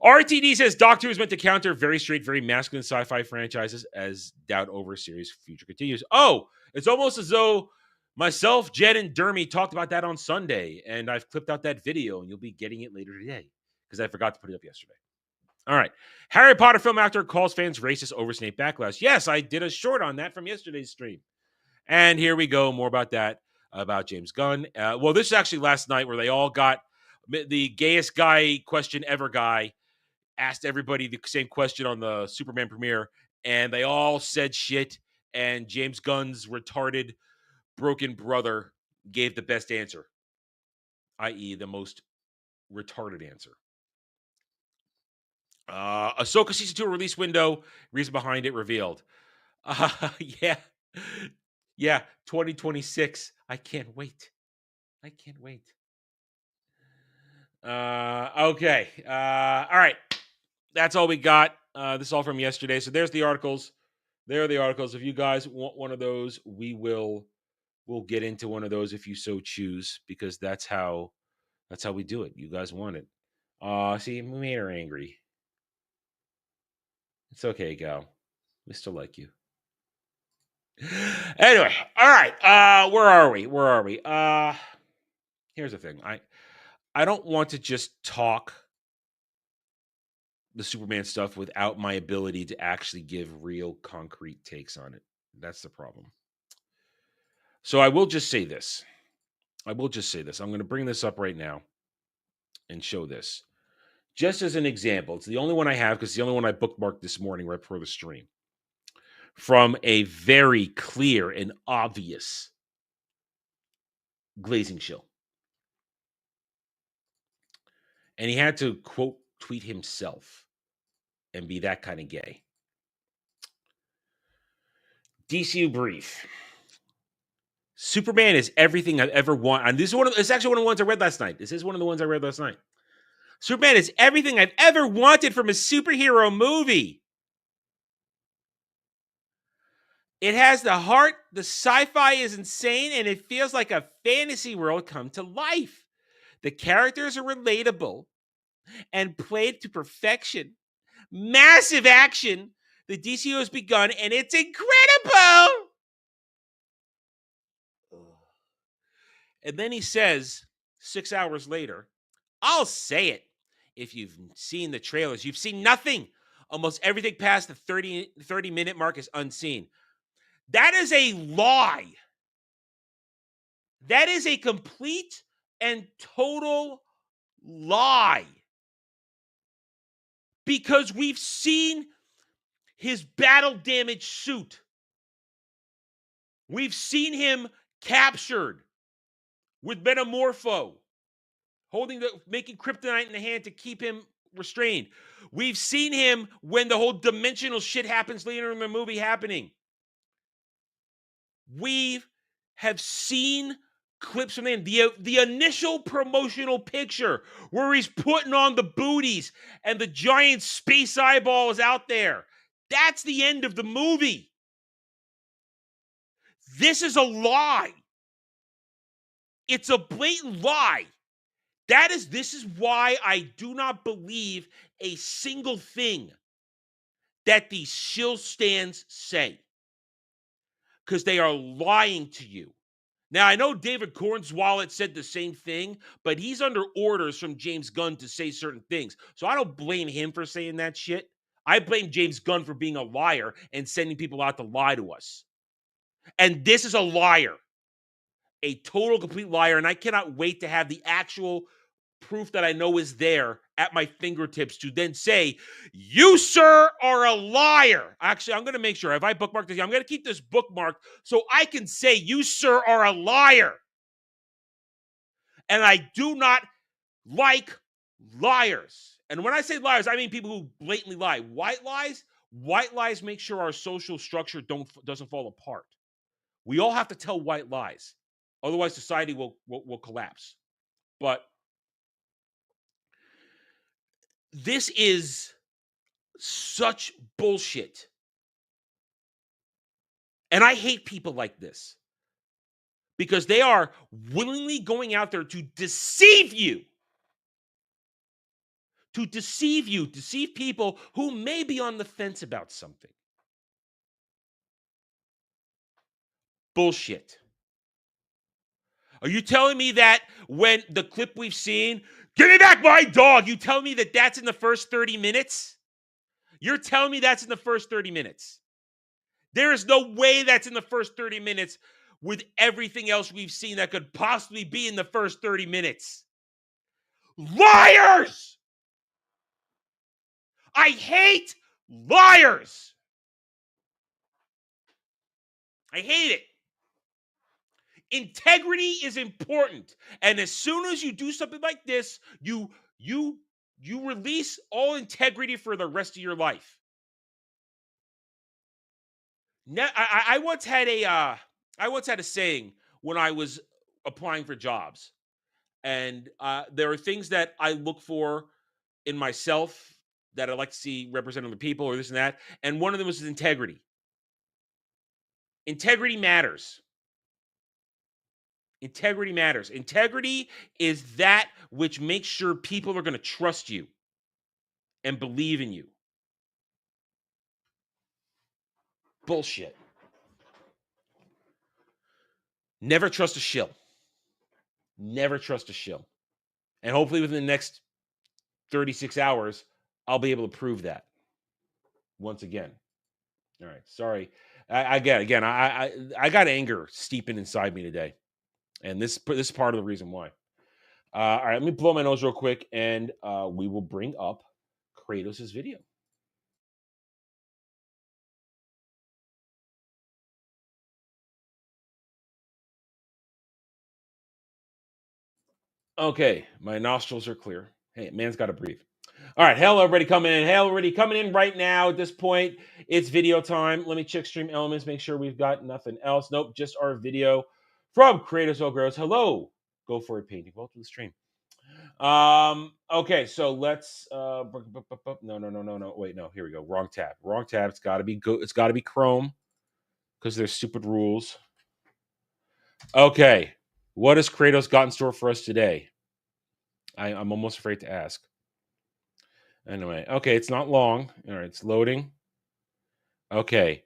Speaker 4: RTD says Doctor Who is meant to counter very straight, very masculine sci-fi franchises as doubt over series future continues. Oh, it's almost as though myself, Jed, and Dermy talked about that on Sunday, and I've clipped out that video, and you'll be getting it later today because I forgot to put it up yesterday. All right. Harry Potter film actor calls fans racist over Snape backlash. Yes, I did a short on that from yesterday's stream. And here we go. More about that, about James Gunn. Well, this is actually last night where they all got the gayest guy question ever guy asked everybody the same question on the Superman premiere, and they all said shit, and James Gunn's retarded, broken brother gave the best answer, i.e. the most retarded answer. Ahsoka Season 2 release window, reason behind it revealed. Yeah, 2026. I can't wait. Okay. All right. That's all we got. This is all from yesterday. So there's the articles. There are the articles. If you guys want one of those, we'll get into one of those if you so choose, because that's how we do it. You guys want it. See, we made her angry. It's okay, gal. We still like you. Anyway, all right. Where are we? Here's the thing. I don't want to just talk the Superman stuff without my ability to actually give real concrete takes on it. That's the problem. So I will just say this. I'm going to bring this up right now and show this. Just as an example, it's the only one I have because it's the only one I bookmarked this morning right before the stream. From a very clear and obvious glazing show. And he had to, quote, tweet himself and be that kind of gay. DCU brief. Superman is everything I've ever wanted. And it's actually one of the ones I read last night. This is one of the ones I read last night. Superman is everything I've ever wanted from a superhero movie. It has the heart, the sci-fi is insane, and it feels like a fantasy world come to life. The characters are relatable and played to perfection. Massive action. The DCU has begun, and it's incredible. And then he says, 6 hours later, I'll say it. If you've seen the trailers, you've seen nothing. Almost everything past the 30-minute mark is unseen. That is a lie. That is a complete and total lie. Because we've seen his battle damage suit. We've seen him captured with Metamorpho, making kryptonite in the hand to keep him restrained. We've seen him when the whole dimensional shit happens later in the movie happening. We have seen clips from him. The initial promotional picture where he's putting on the booties and the giant space eyeball is out there. That's the end of the movie. This is a lie. It's a blatant lie. This is why I do not believe a single thing that these shill stands say. Because they are lying to you. Now, I know David Cornswallet said the same thing, but he's under orders from James Gunn to say certain things. So I don't blame him for saying that shit. I blame James Gunn for being a liar and sending people out to lie to us. And this is a liar. A total, complete liar. And I cannot wait to have the actual proof that I know is there at my fingertips to then say, you, sir, are a liar. Actually, I'm going to make sure. If I bookmarked this, I'm going to keep this bookmarked so I can say, you, sir, are a liar. And I do not like liars. And when I say liars, I mean people who blatantly lie. White lies make sure our social structure doesn't fall apart. We all have to tell white lies. Otherwise, society will collapse. But this is such bullshit. And I hate people like this because they are willingly going out there to deceive you. To deceive people who may be on the fence about something. Bullshit. Are you telling me that when the clip we've seen, give me back my dog, you tell me that that's in the first 30 minutes? You're telling me that's in the first 30 minutes. There is no way that's in the first 30 minutes with everything else we've seen that could possibly be in the first 30 minutes. Liars! I hate liars. I hate it. Integrity is important. And as soon as you do something like this, you release all integrity for the rest of your life. Now, I once had a saying when I was applying for jobs. And there are things that I look for in myself that I like to see represented in people or this and that. And one of them was integrity. Integrity matters. Integrity matters. Integrity is that which makes sure people are going to trust you and believe in you. Bullshit. Never trust a shill. Never trust a shill. And hopefully within the next 36 hours, I'll be able to prove that once again. All right. Sorry. I got anger steeping inside me today. And this is part of the reason why. All right, let me blow my nose real quick, and we will bring up Kratos' video. Okay, my nostrils are clear. Hey, man's got to breathe. All right, hell, everybody coming in. Hell, everybody coming in right now. At this point, it's video time. Let me check Stream Elements, make sure we've got nothing else. Nope, just our video from Kratos Ogros. Hello, go for it, painting. Welcome to the stream. Okay, so let's no. Wait, no, here we go. Wrong tab. It's gotta be good. It's gotta be Chrome because there's stupid rules. Okay. What has Kratos got in store for us today? I'm almost afraid to ask. Anyway, okay, it's not long. All right, it's loading. Okay.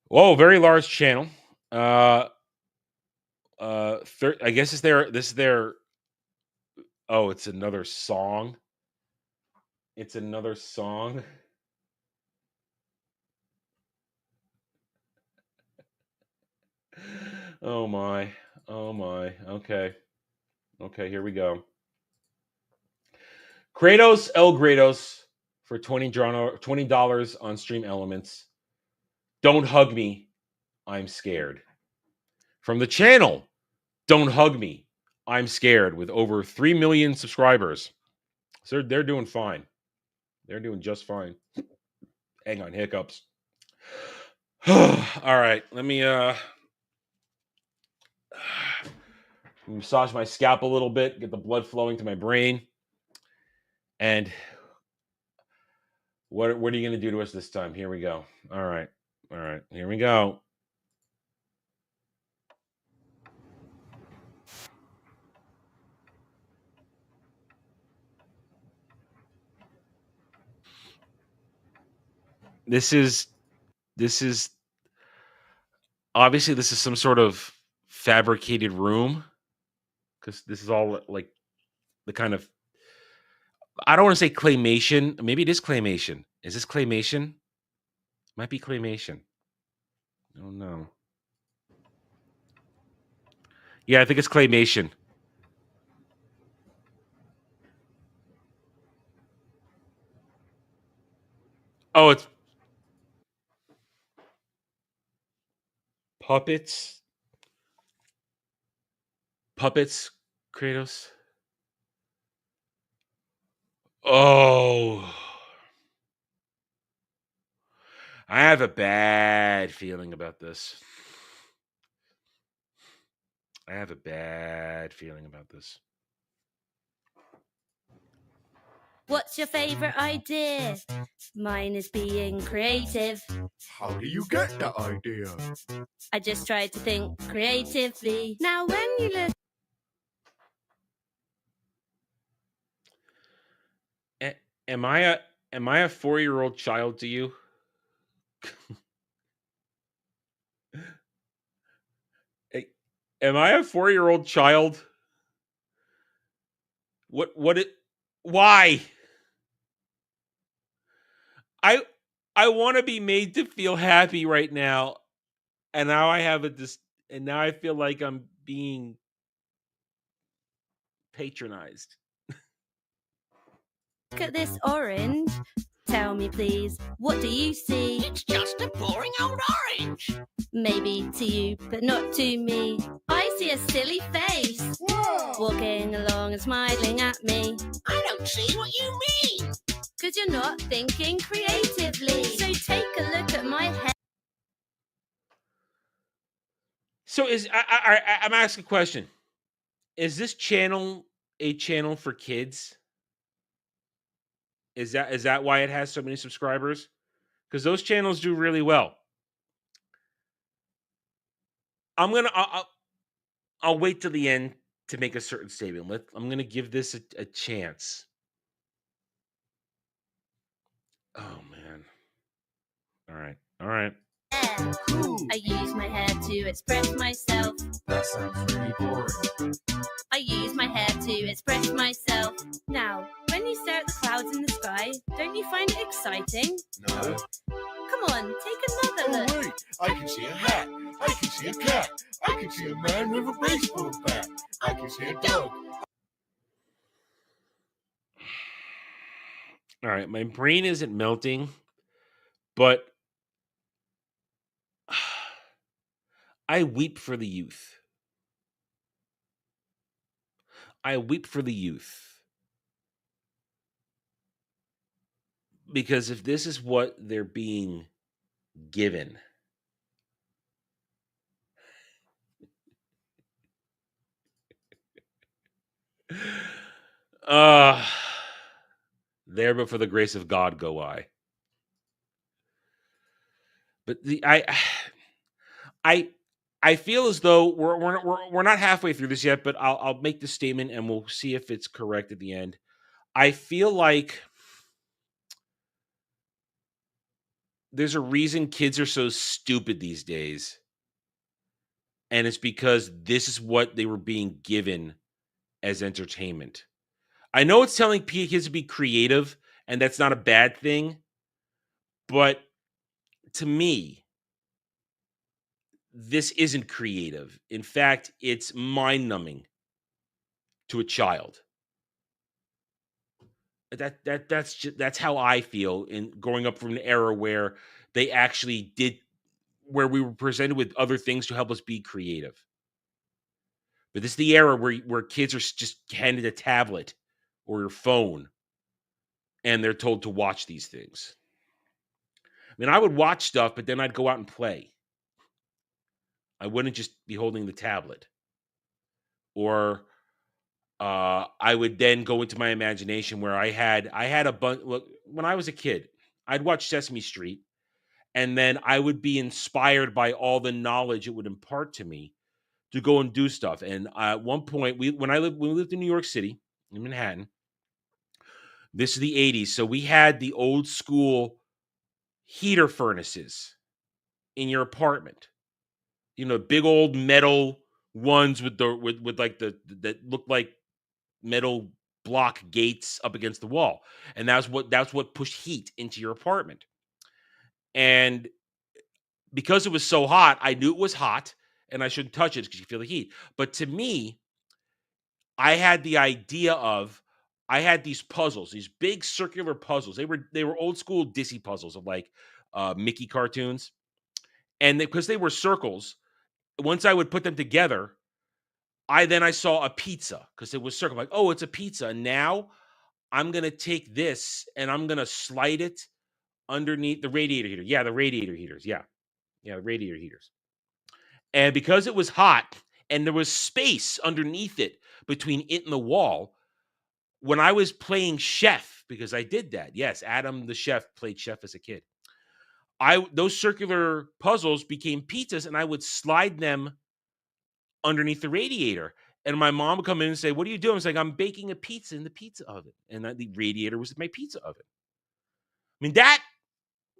Speaker 4: Whoa, very large channel. I guess this is their. Oh, it's another song. It's another song. Oh my. Okay, here we go. Kratos El Grados for $20 on Stream Elements. Don't hug me. I'm scared. From the channel, Don't Hug Me, I'm Scared, with over 3 million subscribers. So they're doing fine. They're doing just fine. Hang on, hiccups. All right, let me massage my scalp a little bit, get the blood flowing to my brain. And what are you going to do to us this time? Here we go. All right, here we go. This is obviously this is some sort of fabricated room, because this is all like the kind of, I don't want to say claymation. Maybe it is claymation. Is this claymation? Might be claymation. Oh no. Yeah, I think it's claymation. Oh, it's puppets. Puppets, Kratos. Oh. I have a bad feeling about this. I have a bad feeling about this.
Speaker 7: What's your favorite idea? Mine is being creative.
Speaker 1: How do you get that idea?
Speaker 7: I just try to think creatively. Now when you look...
Speaker 4: Am I a 4-year-old child to you? Am I a 4-year-old child? Why? I want to be made to feel happy right now, and now I have and now I feel like I'm being patronized.
Speaker 7: Look at this orange. Tell me please, what do you see?
Speaker 2: It's just a boring old orange.
Speaker 7: Maybe to you, but not to me. I see a silly face.
Speaker 1: Whoa!
Speaker 7: Walking along and smiling at me.
Speaker 2: I don't see what you mean.
Speaker 7: Cause you're not thinking creatively. So take a look at my head.
Speaker 4: So I'm asking a question. Is this channel a channel for kids? Is that why it has so many subscribers? Because those channels do really well. I'll wait till the end to make a certain statement. I'm gonna give this a chance. Oh man. All right.
Speaker 7: I use my hair to express myself.
Speaker 1: That sounds really boring.
Speaker 7: I use my hair to express myself. Now, when you stare at the clouds in the sky, don't you find it exciting?
Speaker 1: No.
Speaker 7: Come on, take another look.
Speaker 1: Oh wait, I can see a hat. I can see a cat. I can see a man with a baseball bat. I can see a dog.
Speaker 4: All right, my brain isn't melting, but I weep for the youth. I weep for the youth. Because if this is what they're being given, there but for the grace of God go I. But I feel as though we're not halfway through this yet, but I'll make the statement and we'll see if it's correct at the end. I feel like there's a reason kids are so stupid these days. And it's because this is what they were being given as entertainment. I know it's telling kids to be creative, and that's not a bad thing. But to me, this isn't creative. In fact, it's mind-numbing to a child. That's how I feel in growing up from an era where they actually did where we were presented with other things to help us be creative. But this is the era where kids are just handed a tablet or a phone and they're told to watch these things. I mean, I would watch stuff, but then I'd go out and play. I wouldn't just be holding the tablet. Or I would then go into my imagination where I had a bunch. Look, when I was a kid, I'd watch Sesame Street, and then I would be inspired by all the knowledge it would impart to me to go and do stuff. And at one point, when we lived in New York City, in Manhattan, this is the 80s, so we had the old school heater furnaces in your apartment. You know, big old metal ones with like that look like metal block gates up against the wall, and that's what pushed heat into your apartment. And because it was so hot, I knew it was hot, and I shouldn't touch it because you feel the heat. But to me, I had the idea of I had these puzzles, these big circular puzzles. They were old school Disney puzzles of like Mickey cartoons, and because they were circles, once I would put them together, I saw a pizza because it was circle. Like, oh, it's a pizza. And now I'm gonna take this and I'm gonna slide it underneath the radiator heater. Yeah, the radiator heaters. Yeah, the radiator heaters. And because it was hot and there was space underneath it between it and the wall, when I was playing chef, because I did that. Yes, Adam the chef played chef as a kid. Those circular puzzles became pizzas, and I would slide them underneath the radiator. And my mom would come in and say, "What are you doing?" I was like, "I'm baking a pizza in the pizza oven." And the radiator was my pizza oven. I mean, that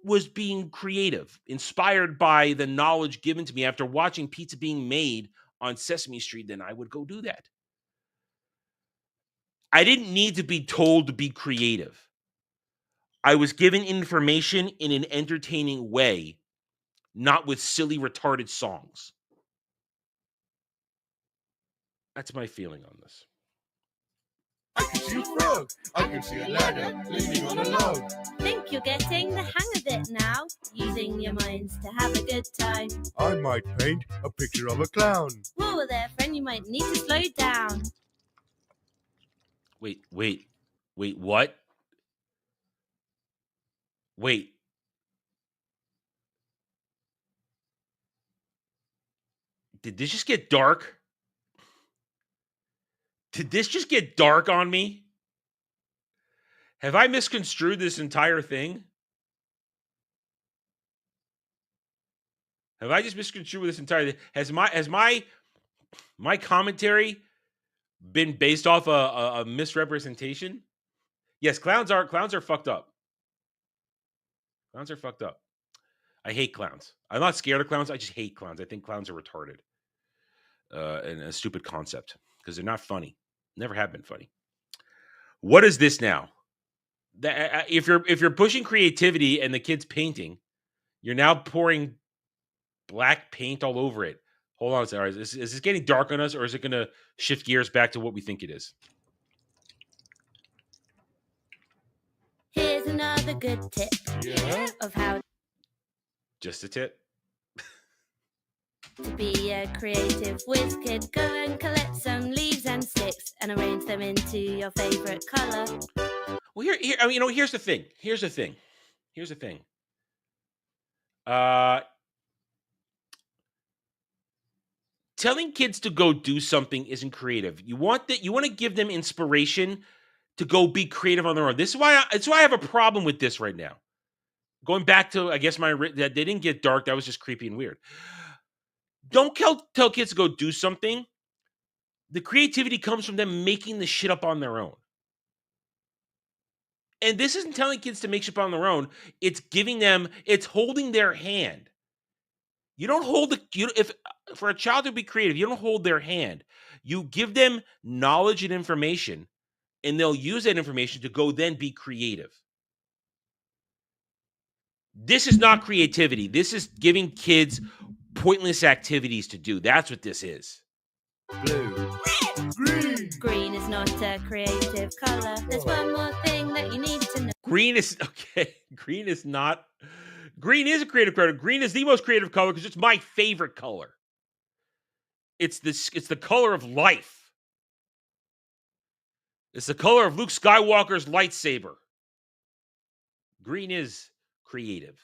Speaker 4: was being creative, inspired by the knowledge given to me after watching pizza being made on Sesame Street. Then I would go do that. I didn't need to be told to be creative. I was given information in an entertaining way, not with silly, retarded songs. That's my feeling on this.
Speaker 1: I can see a frog. I can see a ladder leaning on a log.
Speaker 7: Think you're getting the hang of it now, using your minds to have a good time.
Speaker 1: I might paint a picture of a clown.
Speaker 7: Whoa there, friend, you might need to slow down.
Speaker 4: Wait, what? Wait. Did this just get dark? Did this just get dark on me? Have I misconstrued this entire thing? Have I just misconstrued this entire thing? Has my commentary been based off a misrepresentation? Yes, clowns are fucked up. Clowns are fucked up. I hate clowns. I'm not scared of clowns. I just hate clowns. I think clowns are retarded and a stupid concept because they're not funny. Never have been funny. What is this now? If you're pushing creativity and the kid's painting, you're now pouring black paint all over it. Hold on a second. Is this getting dark on us, or is it going to shift gears back to what we think it is?
Speaker 7: Here's another good tip of how
Speaker 4: Just a tip.
Speaker 7: to be a creative whiz kid. Go and collect some leaves and sticks and arrange them into your favorite color.
Speaker 4: Well, here's the thing. Telling kids to go do something isn't creative. You want to give them inspiration to go be creative on their own. It's why I have a problem with this right now. Going back to, I guess, that they didn't get dark. That was just creepy and weird. Don't tell kids to go do something. The creativity comes from them making the shit up on their own. And this isn't telling kids to make shit up on their own. It's holding their hand. You don't hold if for a child to be creative, you don't hold their hand. You give them knowledge and information, and they'll use that information to go then be creative. This is not creativity. This is giving kids pointless activities to do. That's what this is.
Speaker 1: Blue. Green.
Speaker 7: Green is not a creative color. There's one more thing that you need to know.
Speaker 4: Green is not Green is a creative color. Green is the most creative color because it's my favorite color. It's the color of life. It's the color of Luke Skywalker's lightsaber. Green is creative.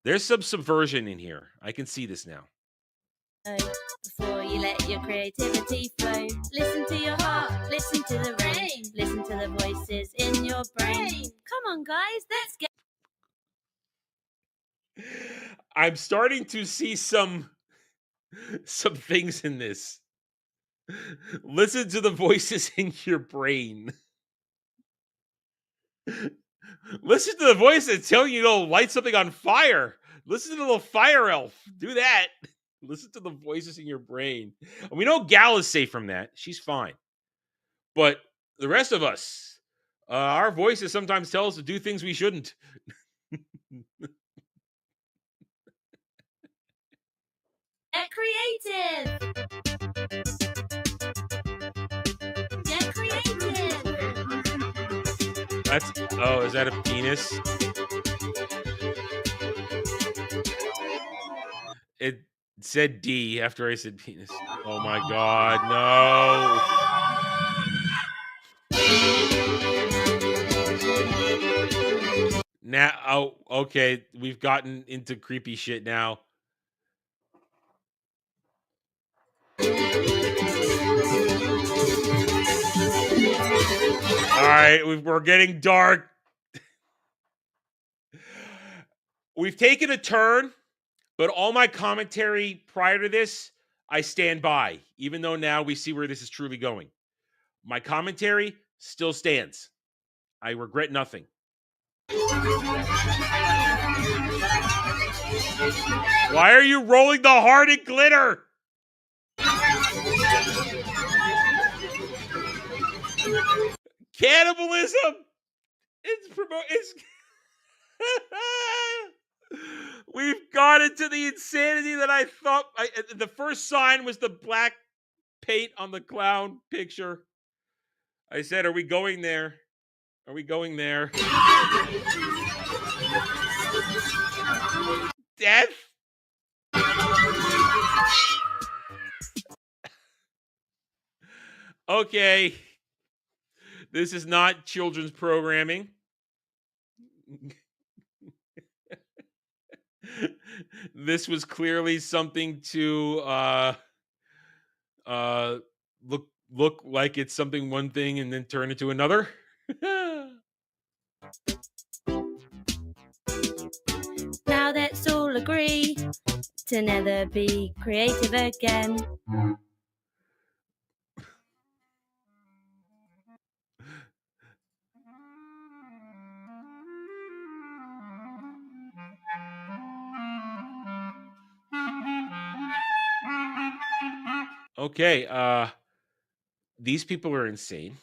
Speaker 4: There's some subversion in here. I can see this now.
Speaker 7: Before you let your creativity flow, listen to your heart, listen to the rain, listen to the voices in your brain. Come on, guys, let's get.
Speaker 4: I'm starting to see some things in this. Listen to the voices in your brain. Listen to the voice that's telling you to light something on fire. Listen to the little fire elf. Do that. Listen to the voices in your brain. And we know Gal is safe from that. She's fine. But the rest of us, our voices sometimes tell us to do things we shouldn't.
Speaker 7: Get creative. Get creative.
Speaker 4: Is that a penis? It said D after I said penis. Oh my God, no. Now, okay, we've gotten into creepy shit now. All right, we're getting dark. We've taken a turn, but all my commentary prior to this, I stand by, even though now we see where this is truly going. My commentary still stands. I regret nothing. Why are you rolling the heart and glitter? Cannibalism. It's We've got into the insanity that I thought. The first sign was the black paint on the clown picture. I said, "Are we going there? Are we going there?" Death. Okay. This is not children's programming. This was clearly something to look like it's something one thing and then turn into another.
Speaker 7: Now let's all agree to never be creative again.
Speaker 4: Okay, these people are insane.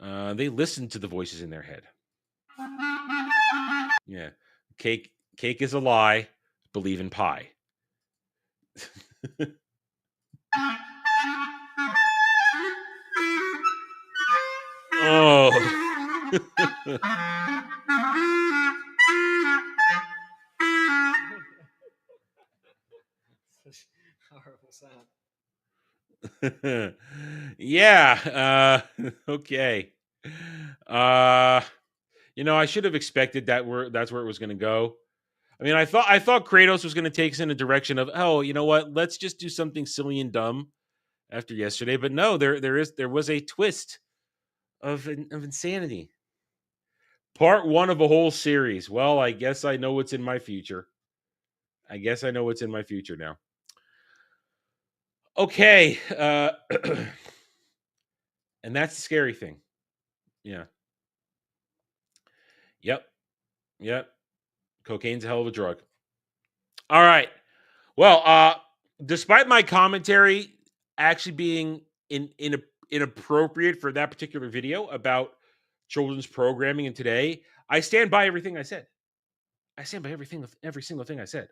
Speaker 4: They listen to the voices in their head. Yeah. Cake is a lie. Believe in pie. Oh.
Speaker 8: Horrible sound.
Speaker 4: Yeah. Okay. I should have expected that's where it was going to go. I mean, I thought Kratos was going to take us in a direction of, oh, you know what? Let's just do something silly and dumb after yesterday. But no, there was a twist of insanity. Part 1 of a whole series. Well, I guess I know what's in my future. I guess I know what's in my future now. Okay. And that's the scary thing. Yeah. Yep. Cocaine's a hell of a drug. All right. Well, despite my commentary actually being inappropriate for that particular video about children's programming in today, I stand by everything I said. I stand by every single thing I said.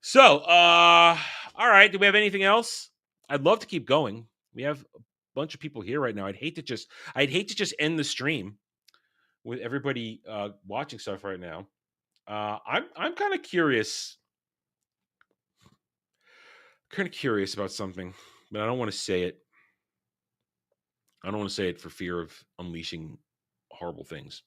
Speaker 4: So, all right. Do we have anything else? I'd love to keep going. We have a bunch of people here right now. I'd hate to just end the stream. with everybody watching stuff right now, I'm kind of curious. Kind of curious about something, but I don't want to say it. I don't want to say it for fear of unleashing horrible things.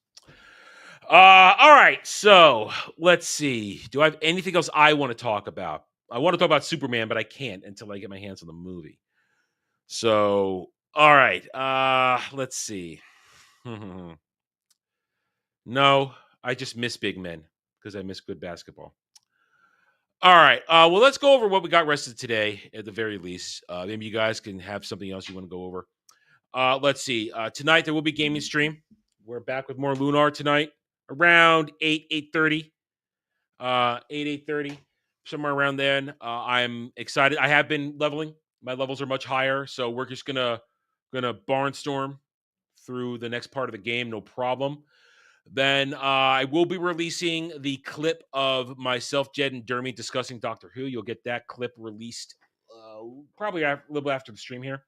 Speaker 4: All right, so let's see. Do I have anything else I want to talk about? I want to talk about Superman, but I can't until I get my hands on the movie. So, all right. Let's see. No, I just miss big men because I miss good basketball. All right. Well, let's go over what we got rest of today at the very least. Maybe you guys can have something else you want to go over. Let's see. Tonight there will be gaming stream. We're back with more Lunar tonight around 8:30. 8:30, somewhere around then. I'm excited. I have been leveling. My levels are much higher, so we're just gonna barnstorm through the next part of the game, no problem. Then I will be releasing the clip of myself, Jed, and Dermy discussing Doctor Who. You'll get that clip released probably a little bit after the stream here.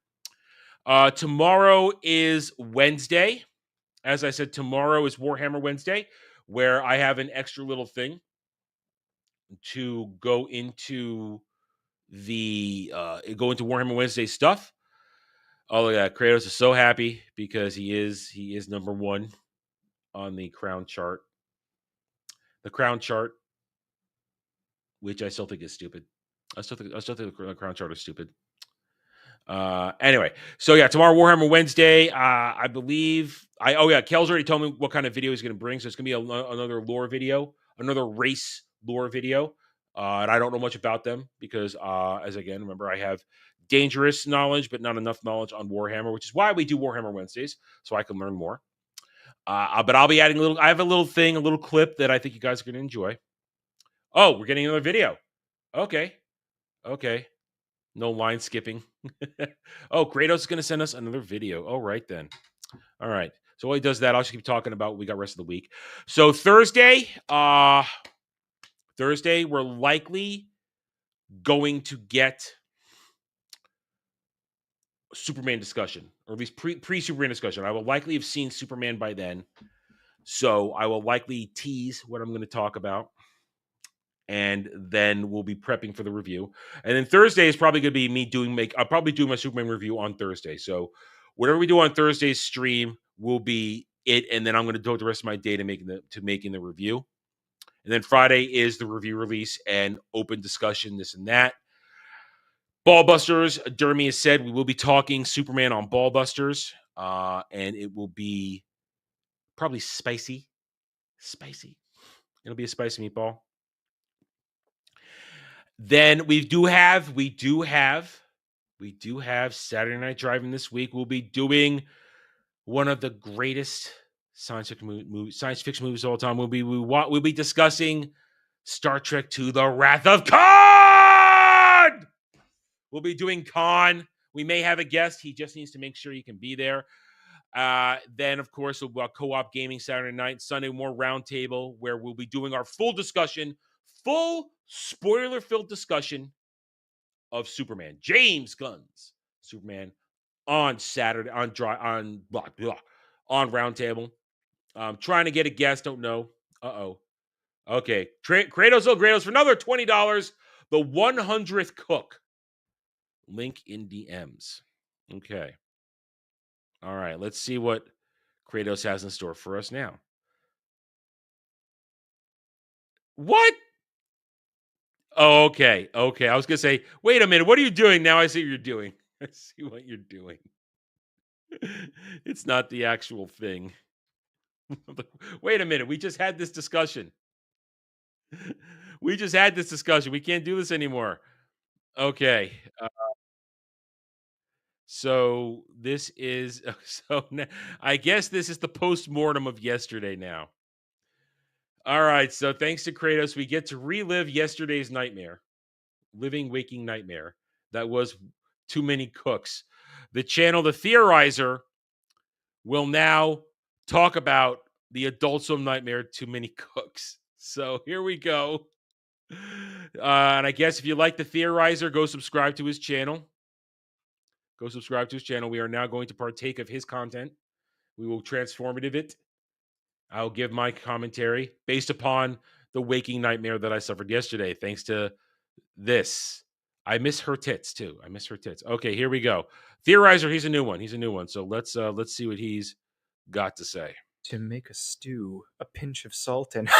Speaker 4: Tomorrow is Wednesday. As I said, tomorrow is Warhammer Wednesday, where I have an extra little thing to go into Warhammer Wednesday stuff. Oh yeah, Kratos is so happy because he is number one on the crown chart. The crown chart, which I still think is stupid. I still think the crown chart is stupid. Anyway, so yeah, tomorrow Warhammer Wednesday. I believe Kel's already told me what kind of video he's going to bring. So it's going to be another lore video, another race lore video. And I don't know much about them because, remember, I have dangerous knowledge, but not enough knowledge on Warhammer, which is why we do Warhammer Wednesdays, so I can learn more. But I'll be adding I have a little clip that I think you guys are going to enjoy. Oh, we're getting another video. Okay. No line skipping. Oh, Kratos is going to send us another video. All right, then. All right. So while he does that, I'll just keep talking about what we got rest of the week. So Thursday, we're likely going to get Superman discussion, or at least pre-Superman discussion. I will likely have seen Superman by then. So I will likely tease what I'm going to talk about. And then we'll be prepping for the review. And then Thursday is probably going to be me I'll probably do my Superman review on Thursday. So whatever we do on Thursday's stream will be it. And then I'm going to devote the rest of my day to making the review. And then Friday is the review release and open discussion, this and that. Ballbusters, Dermy has said we will be talking Superman on Ballbusters. And it will be probably spicy. It'll be a spicy meatball. Then we do have Saturday Night Driving this week. We'll be doing one of the greatest science fiction movies of all time. We'll be discussing Star Trek II: The Wrath of Khan. We'll be doing Khan. We may have a guest. He just needs to make sure he can be there. Then, of course, we'll have co-op gaming Saturday night. Sunday, more roundtable, where we'll be doing our full spoiler-filled discussion of Superman, James Gunn's Superman, on Saturday on roundtable. Trying to get a guest, don't know. Okay, Kratos for another $20. The 100th cook. Link in DMs. Okay. All right, let's see what Kratos has in store for us now. What? Oh, okay. I was going to say, wait a minute. What are you doing? Now I see what you're doing. I see what you're doing. It's not the actual thing. Wait a minute. We just had this discussion. We can't do this anymore. Okay. So this is... So I guess this is the post-mortem of yesterday now. All right, so thanks to Kratos, we get to relive yesterday's nightmare, waking nightmare that was too many cooks. The channel, The Theorizer, will now talk about the Adult Swim nightmare, Too Many Cooks. So here we go. And I guess if you like The Theorizer, go subscribe to his channel. We are now going to partake of his content. We will transformative it. I'll give my commentary based upon the waking nightmare that I suffered yesterday, thanks to this. I miss her tits too. I miss her tits. Okay, here we go. Theorizer, he's a new one. He's a new one. So let's see what he's got to say.
Speaker 8: To make a stew, a pinch of salt and
Speaker 4: All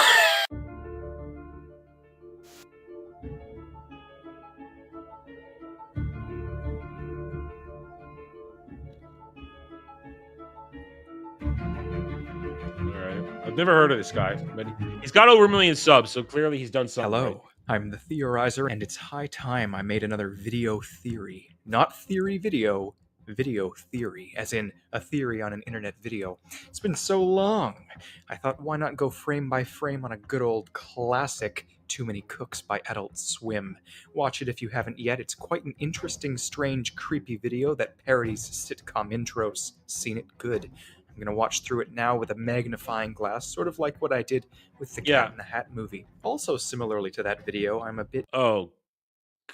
Speaker 4: right. I've never heard of this guy, but he's got over 1 million subs, so clearly he's done something.
Speaker 8: Hello,
Speaker 4: right.
Speaker 8: I'm the Theorizer, and it's high time I made another video theory. Not theory video, video theory, as in a theory on an internet video. It's been so long. I thought, why not go frame by frame on a good old classic Too Many Cooks by Adult Swim. Watch it if you haven't yet. It's quite an interesting, strange, creepy video that parodies sitcom intros. Seen it? Good. I'm going to watch through it now with a magnifying glass, sort of like what I did with the Cat in the Hat movie. Also, similarly to that video, I'm a bit...
Speaker 4: Oh,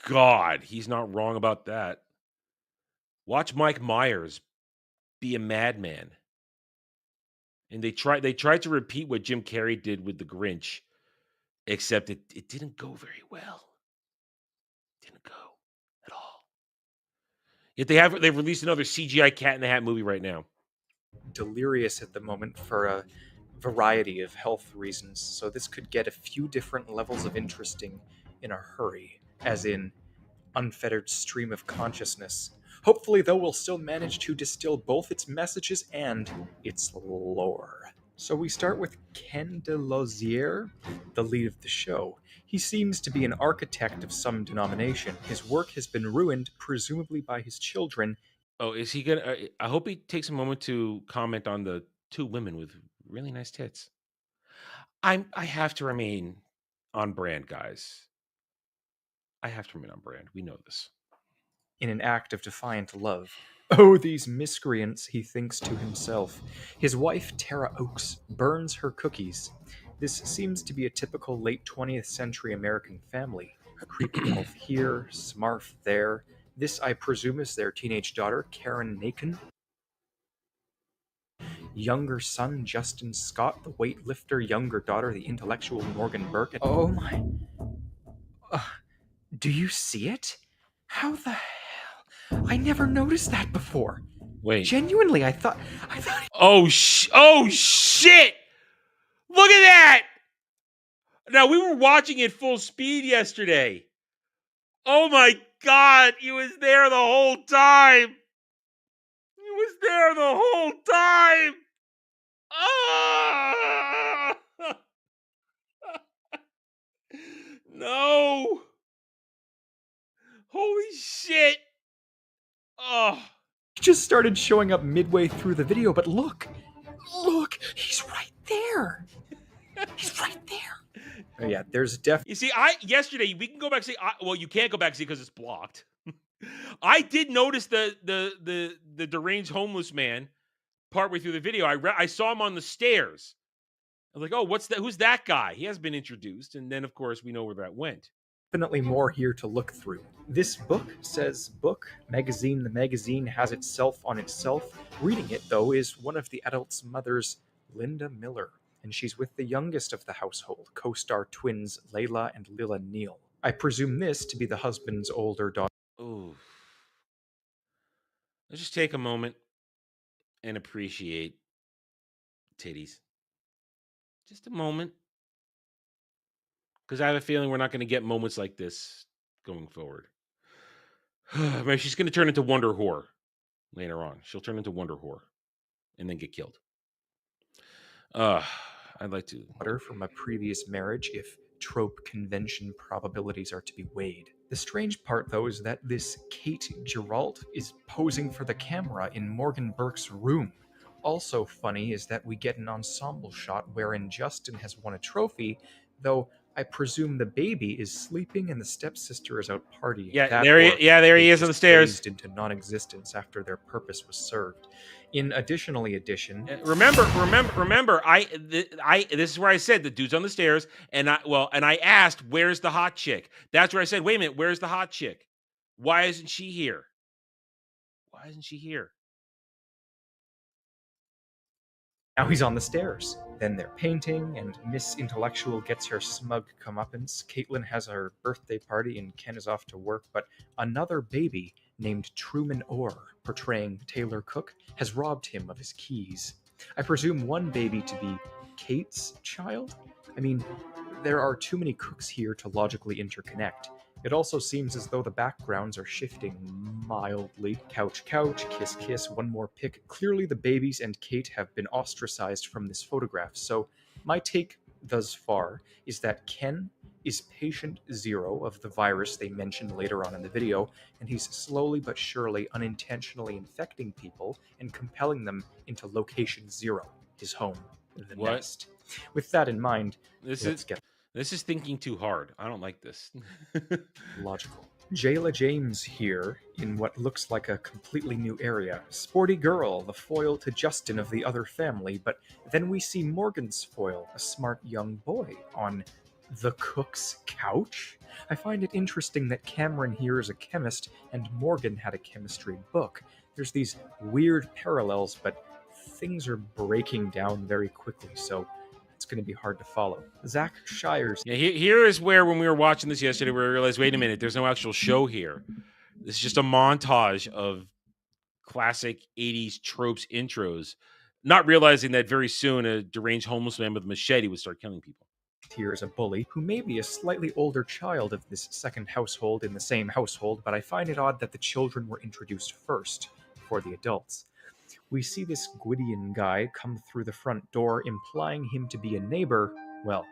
Speaker 4: God. He's not wrong about that. Watch Mike Myers be a madman. And they tried to repeat what Jim Carrey did with The Grinch, except it didn't go very well. It didn't go at all. Yet they've released another CGI Cat in the Hat movie right now.
Speaker 8: delirious at the moment for a variety of health reasons, so this could get a few different levels of interesting in a hurry, as in unfettered stream of consciousness. Hopefully, though, we'll still manage to distill both its messages and its lore. So we start with Ken de Lozier, the lead of the show. He seems to be an architect of some denomination. His work has been ruined, presumably by his children.
Speaker 4: Oh, is he gonna? I hope he takes a moment to comment on the two women with really nice tits. I have to remain on brand, guys. I have to remain on brand. We know this.
Speaker 8: In an act of defiant love. Oh, these miscreants, he thinks to himself. His wife, Tara Oakes, burns her cookies. This seems to be a typical late 20th century American family. Creepy elf here, Smarf there. This, I presume, is their teenage daughter, Karen Nakin. Younger son, Justin Scott, the weightlifter. Younger daughter, the intellectual Morgan Burke. Oh my... do you see it? How the hell? I never noticed that before.
Speaker 4: Wait.
Speaker 8: Genuinely, I thought...
Speaker 4: Oh shit! Look at that! Now, we were watching it full speed yesterday. Oh my God, he was there the whole time. He was there the whole time. Ah! No. Holy shit. Oh.
Speaker 8: He just started showing up midway through the video, but look, he's right there. He's right there. Oh yeah, there's
Speaker 4: You see, yesterday we can go back and see. Well, you can't go back and see because it's blocked. I did notice the deranged homeless man partway through the video. I saw him on the stairs. I was like, oh, what's that? Who's that guy? He has been introduced, and then of course we know where that went.
Speaker 8: Definitely more here to look through. This book says book, magazine. The magazine has itself on itself. Reading it, though, is one of the adult's mothers, Linda Miller, and she's with the youngest of the household, co-star twins Layla and Lila Neal. I presume this to be the husband's older daughter.
Speaker 4: Ooh. Let's just take a moment and appreciate titties. Just a moment. Because I have a feeling we're not going to get moments like this going forward. Maybe she's going to turn into Wonder Whore later on. She'll turn into Wonder Whore and then get killed. I'd like to...
Speaker 8: from a previous marriage, if trope convention probabilities are to be weighed. The strange part, though, is that this Kate Geralt is posing for the camera in Morgan Burke's room. Also funny is that we get an ensemble shot wherein Justin has won a trophy, though I presume the baby is sleeping and the stepsister is out partying.
Speaker 4: Yeah, there he is on the stairs.
Speaker 8: Phased into non-existence after their purpose was served. In addition.
Speaker 4: Remember. This is where I said the dude's on the stairs, and I asked, "Where's the hot chick?" That's where I said, "Wait a minute, where's the hot chick? Why isn't she here?
Speaker 8: Now he's on the stairs. Then they're painting, and Miss Intellectual gets her smug comeuppance. Caitlin has her birthday party, and Ken is off to work, but another baby named Truman Orr, portraying Taylor Cook, has robbed him of his keys. I presume one baby to be Kate's child? I mean, there are too many Cooks here to logically interconnect. It also seems as though the backgrounds are shifting mildly. Couch, couch, kiss, kiss, one more pic. Clearly the babies and Kate have been ostracized from this photograph, so my take thus far is that Ken is patient zero of the virus they mentioned later on in the video, and he's slowly but surely unintentionally infecting people and compelling them into location zero, his home, the nest. With that in mind, let's get
Speaker 4: this is thinking too hard. I don't like this.
Speaker 8: logical. Jayla James here in what looks like a completely new area. Sporty girl, the foil to Justin of the other family, but then we see Morgan's foil, a smart young boy, on the cook's couch? I find it interesting that Cameron here is a chemist and Morgan had a chemistry book. There's these weird parallels, but things are breaking down very quickly, so it's going to be hard to follow. Zach Shires.
Speaker 4: Yeah, here is where, when we were watching this yesterday, we realized, wait a minute, there's no actual show here. This is just a montage of classic 80s tropes intros, not realizing that very soon a deranged homeless man with a machete would start killing people.
Speaker 8: Here is a bully who may be a slightly older child of this second household in the same household, but I find it odd that the children were introduced first, before the adults. We see this Gwydion guy come through the front door, implying him to be a neighbor. Well,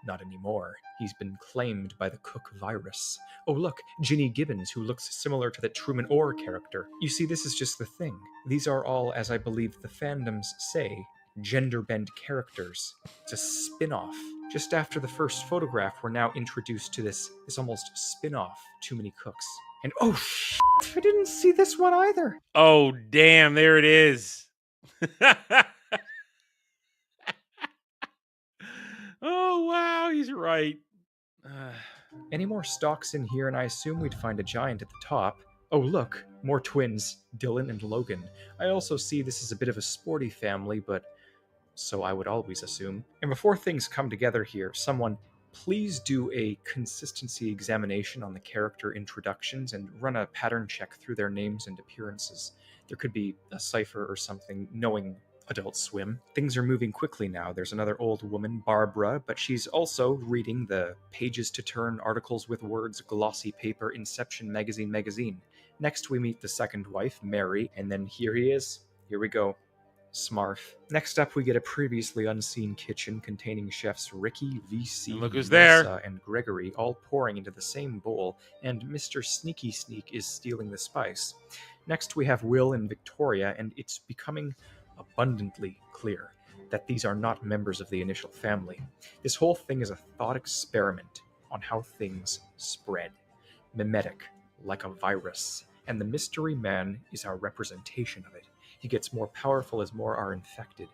Speaker 8: not anymore. He's been claimed by the Cook virus. Oh look, Ginny Gibbons, who looks similar to the Truman Orr character. You see, this is just the thing. These are all, as I believe the fandoms say, gender-bent characters. It's a spin-off. Just after the first photograph, we're now introduced to this almost spin-off, Too Many Cooks. And oh shit, I didn't see this one either.
Speaker 4: Oh, damn, there it is. Oh, wow, he's right.
Speaker 8: Any more stocks in here, and I assume we'd find a giant at the top. Oh look, more twins, Dylan and Logan. I also see this is a bit of a sporty family, but so I would always assume. And before things come together here, someone please do a consistency examination on the character introductions and run a pattern check through their names and appearances. There could be a cipher or something, knowing Adult Swim. Things are moving quickly now. There's another old woman, Barbara, but she's also reading the pages to turn articles with words, glossy paper, Inception magazine. Next we meet the second wife, Mary, and then here he is. Here we go. Smarf. Next up, we get a previously unseen kitchen containing chefs Ricky, VC,
Speaker 4: and look who's there,
Speaker 8: Melissa, and Gregory, all pouring into the same bowl, and Mr. Sneaky Sneak is stealing the spice. Next, we have Will and Victoria, and it's becoming abundantly clear that these are not members of the initial family. This whole thing is a thought experiment on how things spread. Mimetic, like a virus, and the mystery man is our representation of it. He gets more powerful as more are infected.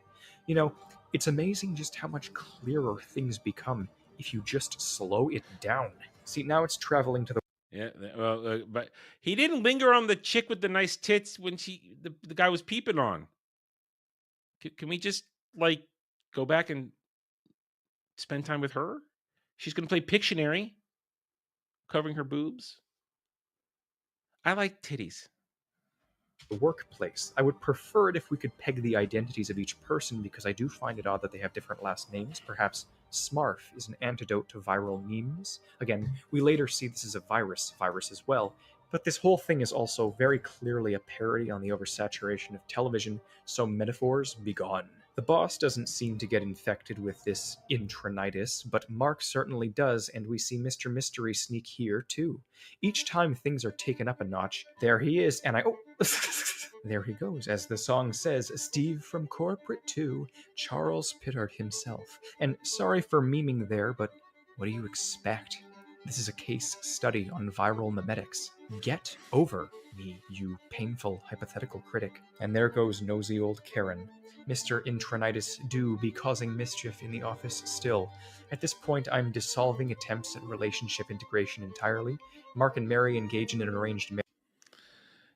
Speaker 8: You know, it's amazing just how much clearer things become if you just slow it down. See, now it's traveling to the...
Speaker 4: Yeah, well, but he didn't linger on the chick with the nice tits when the guy was peeping on. Can we just, like, go back and spend time with her? She's going to play Pictionary, covering her boobs. I like titties.
Speaker 8: The workplace. I would prefer it if we could peg the identities of each person, because I do find it odd that they have different last names. Perhaps Smarf is an antidote to viral memes. Again, we later see this as a virus as well. But this whole thing is also very clearly a parody on the oversaturation of television, so metaphors be gone. The boss doesn't seem to get infected with this intranitis, but Mark certainly does, and we see Mr. Mystery sneak here too. Each time things are taken up a notch, there he is, and there he goes, as the song says, Steve from Corporate 2, Charles Pittard himself. And sorry for memeing there, but what do you expect? This is a case study on viral memetics. Get over me, you painful hypothetical critic. And there goes nosy old Karen. Mr. Intranitis do be causing mischief in the office still. At this point, I'm dissolving attempts at relationship integration entirely. Mark and Mary engage in an arranged marriage.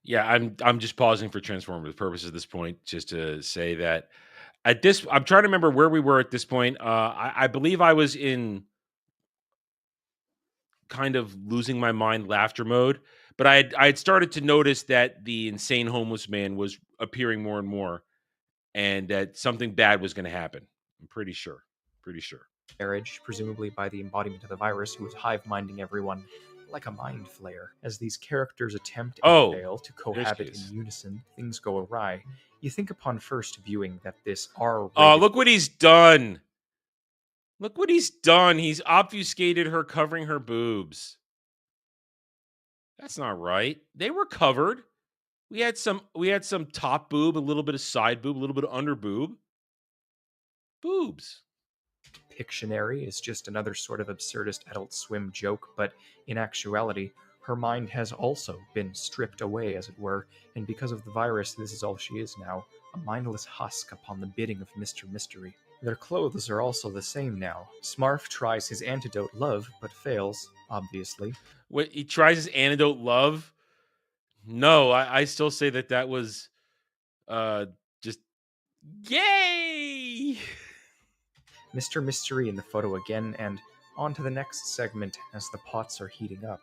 Speaker 4: Yeah, I'm just pausing for transformative purposes at this point, just to say that At this, I'm trying to remember where we were at this point. I believe I was in kind of losing my mind laughter mode, but I had started to notice that the insane homeless man was appearing more and more, and that something bad was going to happen. I'm pretty sure.
Speaker 8: Marriage, presumably by the embodiment of the virus who is hive-minding everyone like a mind flayer. As these characters attempt and fail to cohabit in unison, things go awry. You think upon first viewing that this R-rated...
Speaker 4: Oh, look what he's done. Look what he's done. He's obfuscated her covering her boobs. That's not right. They were covered. We had some top boob, a little bit of side boob, a little bit of under boob. Boobs.
Speaker 8: Pictionary is just another sort of absurdist Adult Swim joke, but in actuality, her mind has also been stripped away, as it were, and because of the virus, this is all she is now, a mindless husk upon the bidding of Mr. Mystery. Their clothes are also the same now. Smarf tries his antidote love, but fails, obviously.
Speaker 4: Wait, he tries his antidote love? No, I still say that was just yay!
Speaker 8: Mr. Mystery in the photo again, and on to the next segment as the pots are heating up.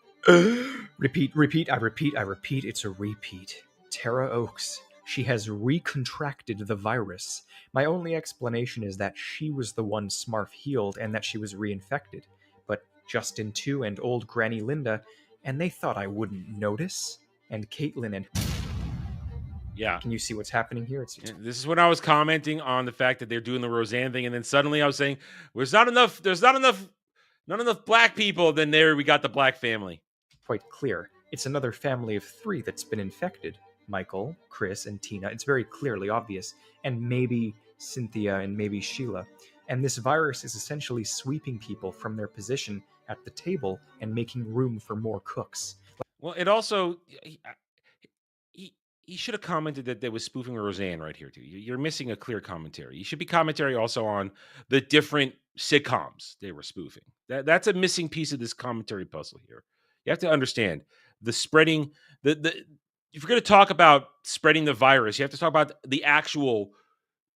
Speaker 8: Repeat, I repeat, it's a repeat. Tara Oakes. She has recontracted the virus. My only explanation is that she was the one Smarf healed and that she was reinfected. But Justin too and old Granny Linda, and they thought I wouldn't notice. And Caitlin and...
Speaker 4: Yeah.
Speaker 8: Can you see what's happening here?
Speaker 4: This is when I was commenting on the fact that they're doing the Roseanne thing, and then suddenly I was saying, there's not enough black people. Then there we got the black family.
Speaker 8: Quite clear. It's another family of 3 that's been infected. Michael, Chris, and Tina. It's very clearly obvious. And maybe Cynthia and maybe Sheila. And this virus is essentially sweeping people from their position at the table and making room for more cooks.
Speaker 4: Well, it also... He should have commented that they was spoofing Roseanne right here, too. You're missing a clear commentary. You should be commentary also on the different sitcoms they were spoofing. That's a missing piece of this commentary puzzle here. You have to understand the spreading... If you're going to talk about spreading the virus, you have to talk about the actual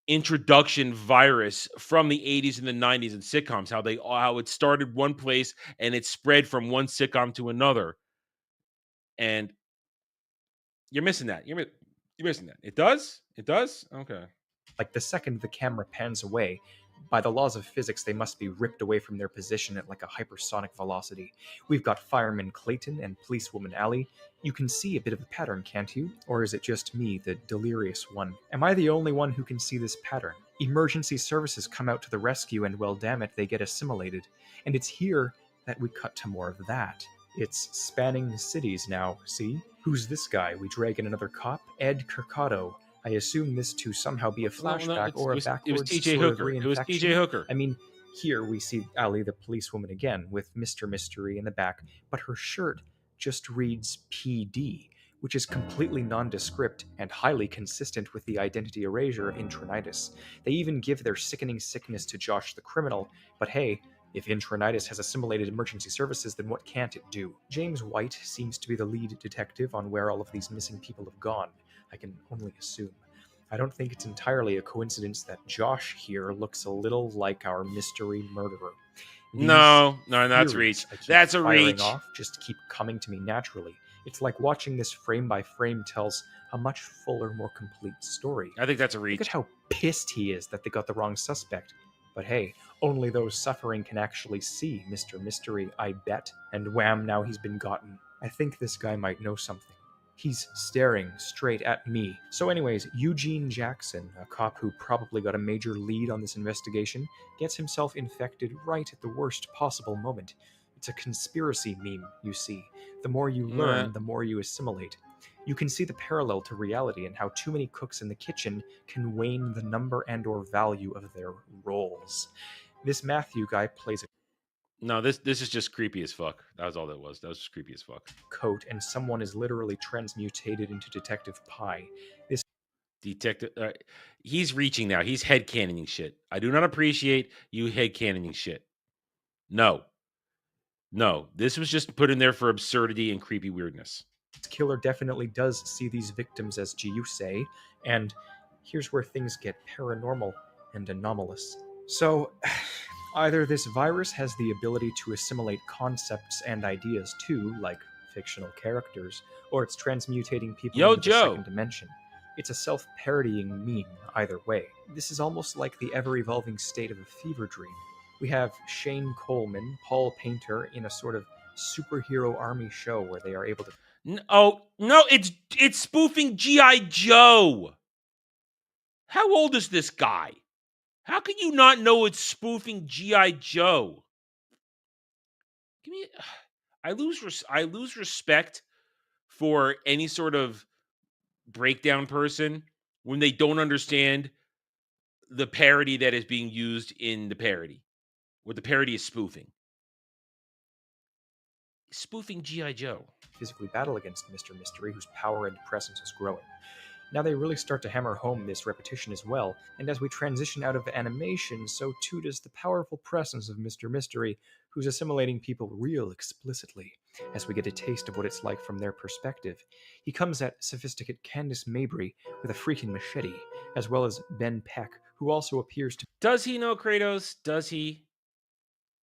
Speaker 4: introduction virus from the 80s and the 90s in sitcoms, how it started one place and it spread from one sitcom to another. And you're missing that. You're missing that. It does? Okay.
Speaker 8: Like the second the camera pans away, by the laws of physics, they must be ripped away from their position at like a hypersonic velocity. We've got Fireman Clayton and Policewoman Allie. You can see a bit of a pattern, can't you? Or is it just me, the delirious one? Am I the only one who can see this pattern? Emergency services come out to the rescue and, well, damn it, they get assimilated. And it's here that we cut to more of that. It's spanning cities now, see? Who's this guy? We drag in another cop? Ed Kirkado. I assume this to somehow be a flashback or a backwards
Speaker 4: It was TJ
Speaker 8: sort of
Speaker 4: Hooker. It was TJ
Speaker 8: reinfection.
Speaker 4: Hooker.
Speaker 8: I mean, here we see Allie, the policewoman, again, with Mr. Mystery in the back, but her shirt just reads PD, which is completely nondescript and highly consistent with the identity erasure of Intronitis. They even give their sickening sickness to Josh the criminal, but hey, if Intronitis has assimilated emergency services, then what can't it do? James White seems to be the lead detective on where all of these missing people have gone. I can only assume. I don't think it's entirely a coincidence that Josh here looks a little like our mystery murderer.
Speaker 4: No, that's reach. That's a reach.
Speaker 8: Off just keep coming to me naturally. It's like watching this frame by frame tells a much fuller, more complete story.
Speaker 4: I think that's a reach.
Speaker 8: Look at how pissed he is that they got the wrong suspect. But hey, only those suffering can actually see Mr. Mystery, I bet. And wham, now he's been gotten. I think this guy might know something. He's staring straight at me. So anyways, Eugene Jackson, a cop who probably got a major lead on this investigation, gets himself infected right at the worst possible moment. It's a conspiracy meme, you see. The more you learn, the more you assimilate. You can see the parallel to reality and how too many cooks in the kitchen can wane the number and or value of their roles. This Matthew guy plays a
Speaker 4: No, this is just creepy as fuck. That was all that was. That was just creepy as fuck.
Speaker 8: coat, and someone is literally transmutated into Detective Pie. This
Speaker 4: detective, he's reaching now. He's headcanoning shit. I do not appreciate you headcanoning shit. No, this was just put in there for absurdity and creepy weirdness.
Speaker 8: killer definitely does see these victims as Jiusei, and here's where things get paranormal. and anomalous. So, either this virus has the ability to assimilate concepts and ideas too, like fictional characters, or it's transmutating people
Speaker 4: Yo,
Speaker 8: into the
Speaker 4: Joe.
Speaker 8: second dimension. It's a self-parodying meme either way. This is almost like the ever-evolving state of a fever dream. We have Shane Coleman, Paul Painter, in a sort of superhero army show where they are able to...
Speaker 4: Oh, no, it's spoofing G.I. Joe. How old is this guy? How can you not know it's spoofing G.I. Joe? Give me... I lose respect for any sort of breakdown person when they don't understand the parody that is being used in the parody. What the parody is spoofing. Spoofing G.I. Joe.
Speaker 8: physically battle against Mr. Mystery, whose power and presence is growing. Now they really start to hammer home this repetition as well, and as we transition out of animation, so too does the powerful presence of Mr. Mystery, who's assimilating people real explicitly, as we get a taste of what it's like from their perspective. He comes at sophisticate Candace Mabry with a freaking machete, as well as Ben Peck, who also appears to...
Speaker 4: Does he know Kratos? Does he?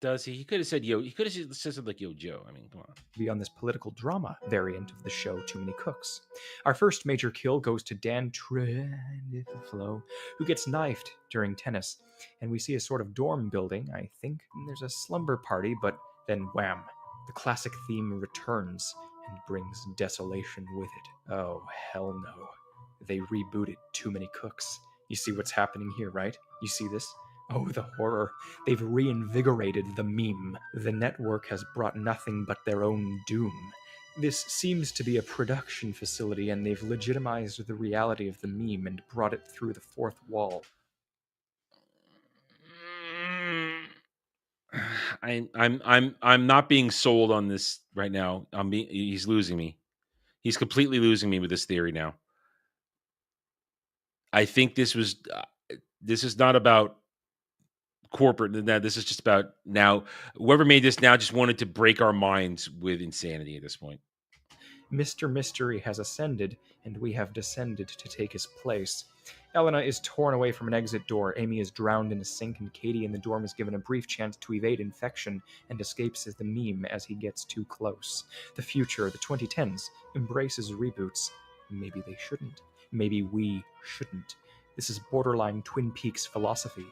Speaker 4: He could have said yo. He could have said something like Yo Joe. I mean, come on.
Speaker 8: Be on this political drama variant of the show Too Many Cooks. Our first major kill goes to Dan Trendiflo, who gets knifed during tennis, and we see a sort of dorm building, I think. There's a slumber party, but then wham, the classic theme returns and brings desolation with it. Oh, hell no. They rebooted Too Many Cooks. You see what's happening here, right? You see this? Oh, the horror. They've reinvigorated the meme. The network has brought nothing but their own doom. This seems to be a production facility, and they've legitimized the reality of the meme and brought it through the fourth wall.
Speaker 4: I'm not being sold on this right now. He's losing me. He's completely losing me with this theory now. I think this is not about corporate. This is just about now. Whoever made this now just wanted to break our minds with insanity at this point.
Speaker 8: Mr. Mystery has ascended, and we have descended to take his place. Elena is torn away from an exit door, Amy is drowned in a sink, and Katie in the dorm is given a brief chance to evade infection and escapes as the meme as he gets too close. The future, the 2010s, embraces reboots. Maybe they shouldn't. Maybe we shouldn't. This is borderline Twin Peaks philosophy.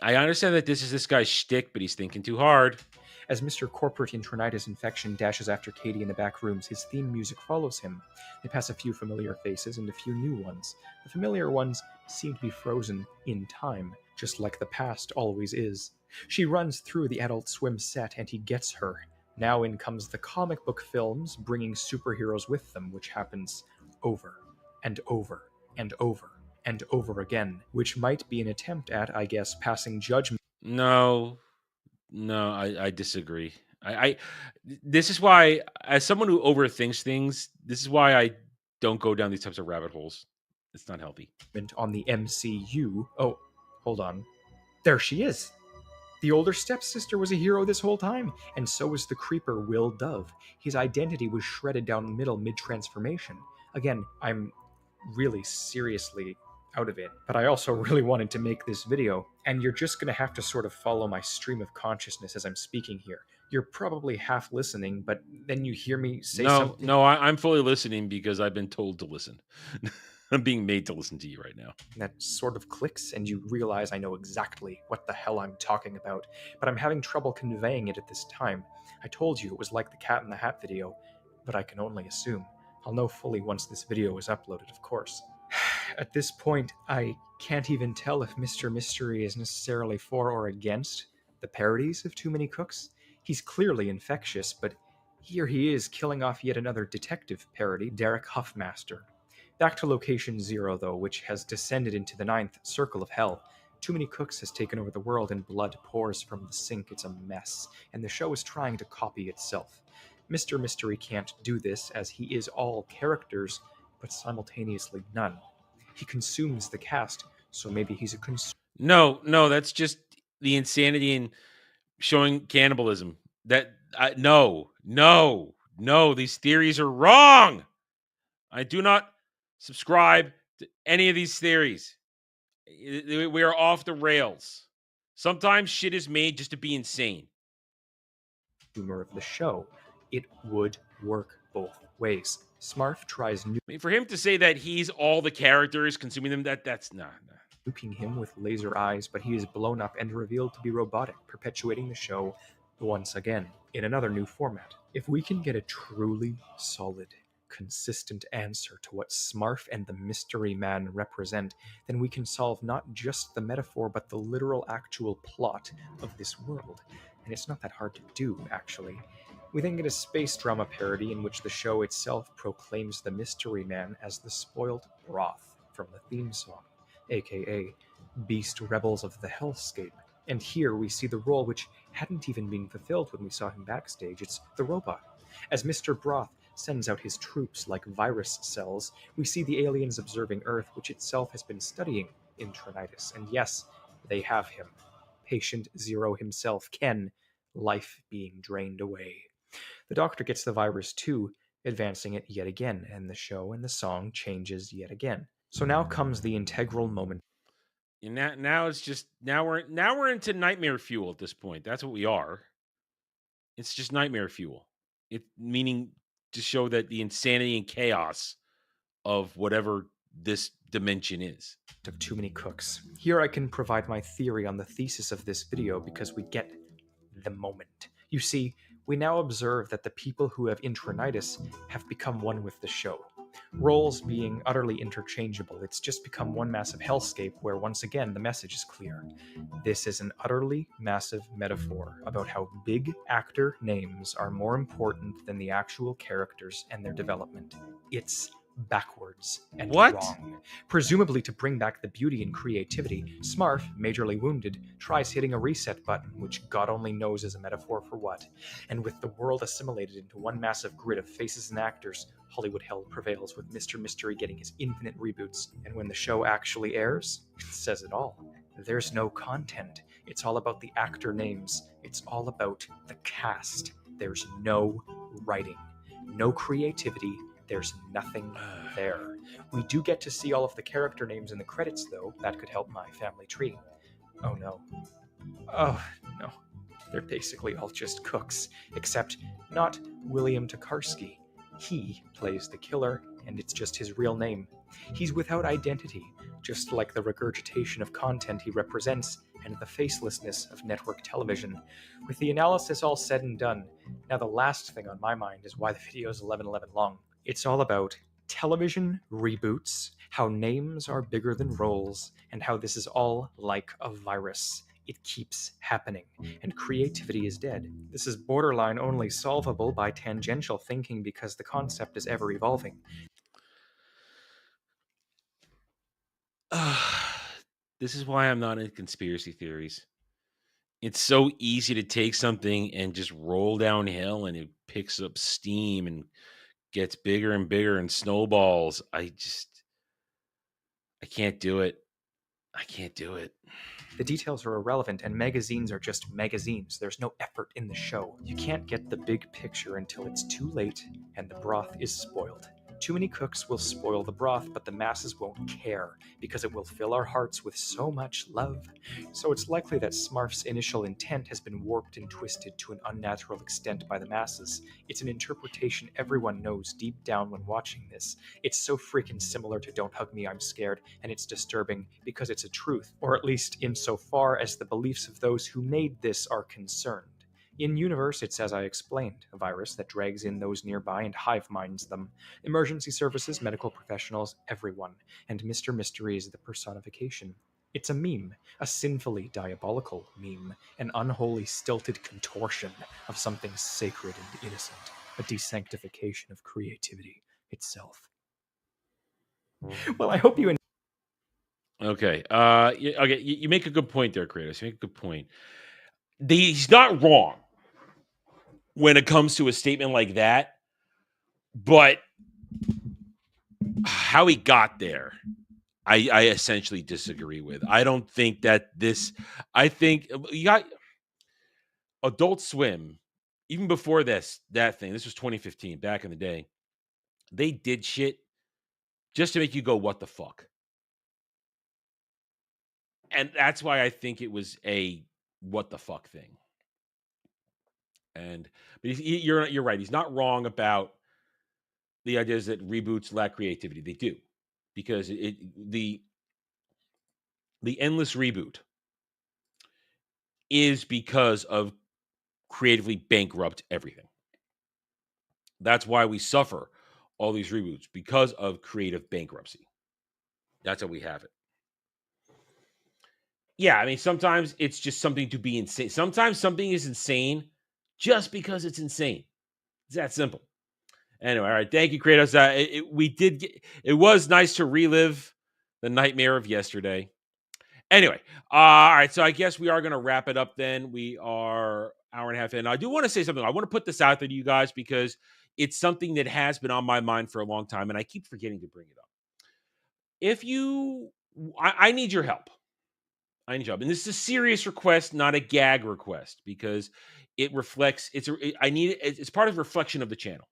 Speaker 4: I understand that this is this guy's shtick, but he's thinking too hard.
Speaker 8: As Mr. Corporate Intronitis Infection dashes after Katie in the back rooms, his theme music follows him. They pass a few familiar faces and a few new ones. The familiar ones seem to be frozen in time, just like the past always is. She runs through the Adult Swim set and he gets her. Now in comes the comic book films, bringing superheroes with them, which happens over and over and over and over again, which might be an attempt at, I guess, passing judgment.
Speaker 4: No, I disagree. This is why, as someone who overthinks things, this is why I don't go down these types of rabbit holes. It's not healthy.
Speaker 8: On the MCU. Oh, hold on. There she is. The older stepsister was a hero this whole time, and so was the creeper Will Dove. His identity was shredded down the middle mid-transformation. Again, I'm really seriously out of it, but I also really wanted to make this video, and you're just gonna have to sort of follow my stream of consciousness as I'm speaking here. You're probably half listening, but then you hear me say something.
Speaker 4: No, I'm fully listening because I've been told to listen. I'm being made to listen to you right now.
Speaker 8: That sort of clicks, and you realize I know exactly what the hell I'm talking about, but I'm having trouble conveying it at this time. I told you it was like the Cat in the Hat video, but I can only assume. I'll know fully once this video is uploaded, of course. At this point, I can't even tell if Mr. Mystery is necessarily for or against the parodies of Too Many Cooks. He's clearly infectious, but here he is killing off yet another detective parody, Derek Huffmaster. Back to Location Zero, though, which has descended into the 9th circle of hell. Too Many Cooks has taken over the world and blood pours from the sink. It's a mess, and the show is trying to copy itself. Mr. Mystery can't do this, as he is all characters, but simultaneously none. He consumes the cast, so maybe he's a consumer.
Speaker 4: No, that's just the insanity in showing cannibalism. No, these theories are wrong. I do not subscribe to any of these theories. We are off the rails. Sometimes shit is made just to be insane.
Speaker 8: Humor of the show. It would work both ways. Smurf tries
Speaker 4: I mean, for him to say that he's all the characters, consuming them, that's nah.
Speaker 8: nuking him with laser eyes, but he is blown up and revealed to be robotic, perpetuating the show once again in another new format. If we can get a truly solid, consistent answer to what Smurf and the Mystery Man represent, then we can solve not just the metaphor but the literal actual plot of this world. And it's not that hard to do, actually. We then get a space drama parody in which the show itself proclaims the Mystery Man as the spoiled broth from the theme song, aka Beast Rebels of the Hellscape. And here we see the role which hadn't even been fulfilled when we saw him backstage. It's the robot. As Mr. Broth sends out his troops like virus cells, we see the aliens observing Earth, which itself has been studying Intronitis. And yes, they have him. Patient Zero himself, Ken, life being drained away. The Doctor gets the virus too, advancing it yet again, and the show and the song changes yet again. So now comes the integral moment.
Speaker 4: And now it's just now we're into nightmare fuel at this point. That's what we are. It's just nightmare fuel. It meaning to show that the insanity and chaos of whatever this dimension is.
Speaker 8: Of too many cooks. Here I can provide my theory on the thesis of this video because we get the moment. You see, we now observe that the people who have intronitis have become one with the show. Roles being utterly interchangeable, it's just become one massive hellscape where once again the message is clear. This is an utterly massive metaphor about how big actor names are more important than the actual characters and their development. It's backwards and wrong. Presumably to bring back the beauty and creativity, Smurf, majorly wounded, tries hitting a reset button, which God only knows is a metaphor for what. And with the world assimilated into one massive grid of faces and actors, Hollywood hell prevails, with Mr. Mystery getting his infinite reboots. And when the show actually airs, it says it all. There's no content. It's all about the actor names. It's all about the cast. There's no writing, no creativity. There's nothing there. We do get to see all of the character names in the credits, though. That could help my family tree. Oh no. Oh no. They're basically all just cooks, except not William Tokarski. He plays the killer, and it's just his real name. He's without identity, just like the regurgitation of content he represents and the facelessness of network television. With the analysis all said and done, now the last thing on my mind is why the video is 11:11 long. It's all about television reboots, how names are bigger than roles, and how this is all like a virus. It keeps happening, and creativity is dead. This is borderline only solvable by tangential thinking because the concept is ever evolving.
Speaker 4: This is why I'm not in conspiracy theories. It's so easy to take something and just roll downhill, and it picks up steam and gets bigger and bigger and snowballs. I can't do it. I can't do it.
Speaker 8: The details are irrelevant, and magazines are just magazines. There's no effort in the show. You can't get the big picture until it's too late and the broth is spoiled. Too many cooks will spoil the broth, but the masses won't care because it will fill our hearts with so much love. So it's likely that Smurf's initial intent has been warped and twisted to an unnatural extent by the masses. It's an interpretation everyone knows deep down when watching this. It's so freaking similar to Don't Hug Me, I'm Scared, and it's disturbing because it's a truth, or at least insofar as the beliefs of those who made this are concerned. In universe, it's as I explained, a virus that drags in those nearby and hive minds them. Emergency services, medical professionals, everyone. And Mr. Mystery is the personification. It's a meme, a sinfully diabolical meme, an unholy stilted contortion of something sacred and innocent, a desanctification of creativity itself. Well, I hope you
Speaker 4: Okay. Okay. You make a good point there, Kratos. You make a good point. He's not wrong when it comes to a statement like that, but how he got there, I essentially disagree with. I don't think that this. I think you got Adult Swim, even before that thing. This was 2015, back in the day. They did shit just to make you go, "What the fuck?" And that's why I think it was a what the fuck thing. But you're right. He's not wrong about the idea is that reboots lack creativity. They do, because the endless reboot is because of creatively bankrupt everything. That's why we suffer all these reboots, because of creative bankruptcy. That's how we have it. Yeah, I mean, sometimes it's just something to be insane. Sometimes something is insane just because it's insane. It's that simple. Anyway, all right. Thank you, Kratos. It was nice to relive the nightmare of yesterday. Anyway, all right. So I guess we are going to wrap it up then. We are hour and a half in. I do want to say something. I want to put this out there to you guys because it's something that has been on my mind for a long time, and I keep forgetting to bring it up. I need your help. I need your help. And this is a serious request, not a gag request, because it reflects, it's part of the reflection of the channel.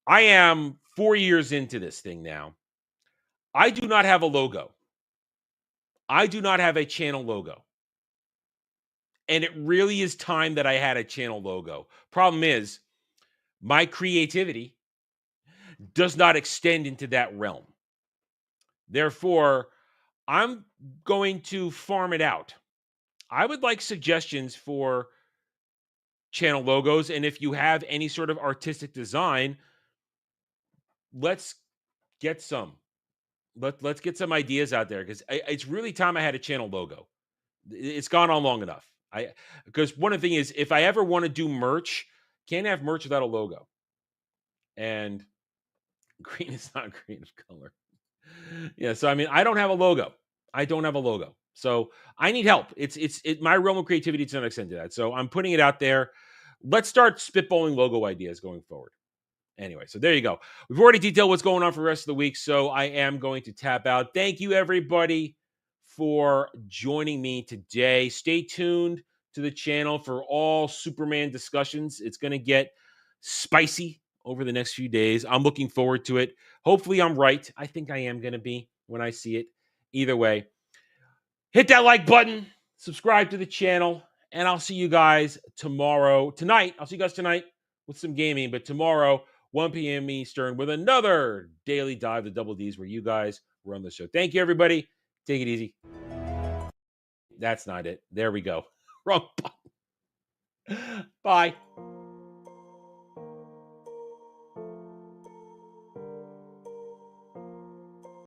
Speaker 4: I am 4 years into this thing now. I do not have a logo. I do not have a channel logo. And it really is time that I had a channel logo. Problem is, my creativity does not extend into that realm. Therefore, I'm going to farm it out. I would like suggestions for channel logos. And if you have any sort of artistic design, let's get some. Let's get some ideas out there, because it's really time I had a channel logo. It's gone on long enough. Because one of the things is, if I ever want to do merch, can't have merch without a logo. And green is not creative color. Yeah, so I mean, I don't have a logo. So I need help. My realm of creativity to an extent to that. So I'm putting it out there. Let's start spitballing logo ideas going forward. Anyway, so there you go. We've already detailed what's going on for the rest of the week, so I am going to tap out. Thank you, everybody, for joining me today. Stay tuned to the channel for all Superman discussions. It's going to get spicy over the next few days. I'm looking forward to it. Hopefully, I'm right. I think I am going to be when I see it. Either way, hit that like button, subscribe to the channel, and I'll see you guys tonight. I'll see you guys tonight with some gaming, but tomorrow, 1 p.m. Eastern, with another daily dive to Double D's where you guys run the show. Thank you, everybody. Take it easy. That's not it. There we go. Wrong button. Bye.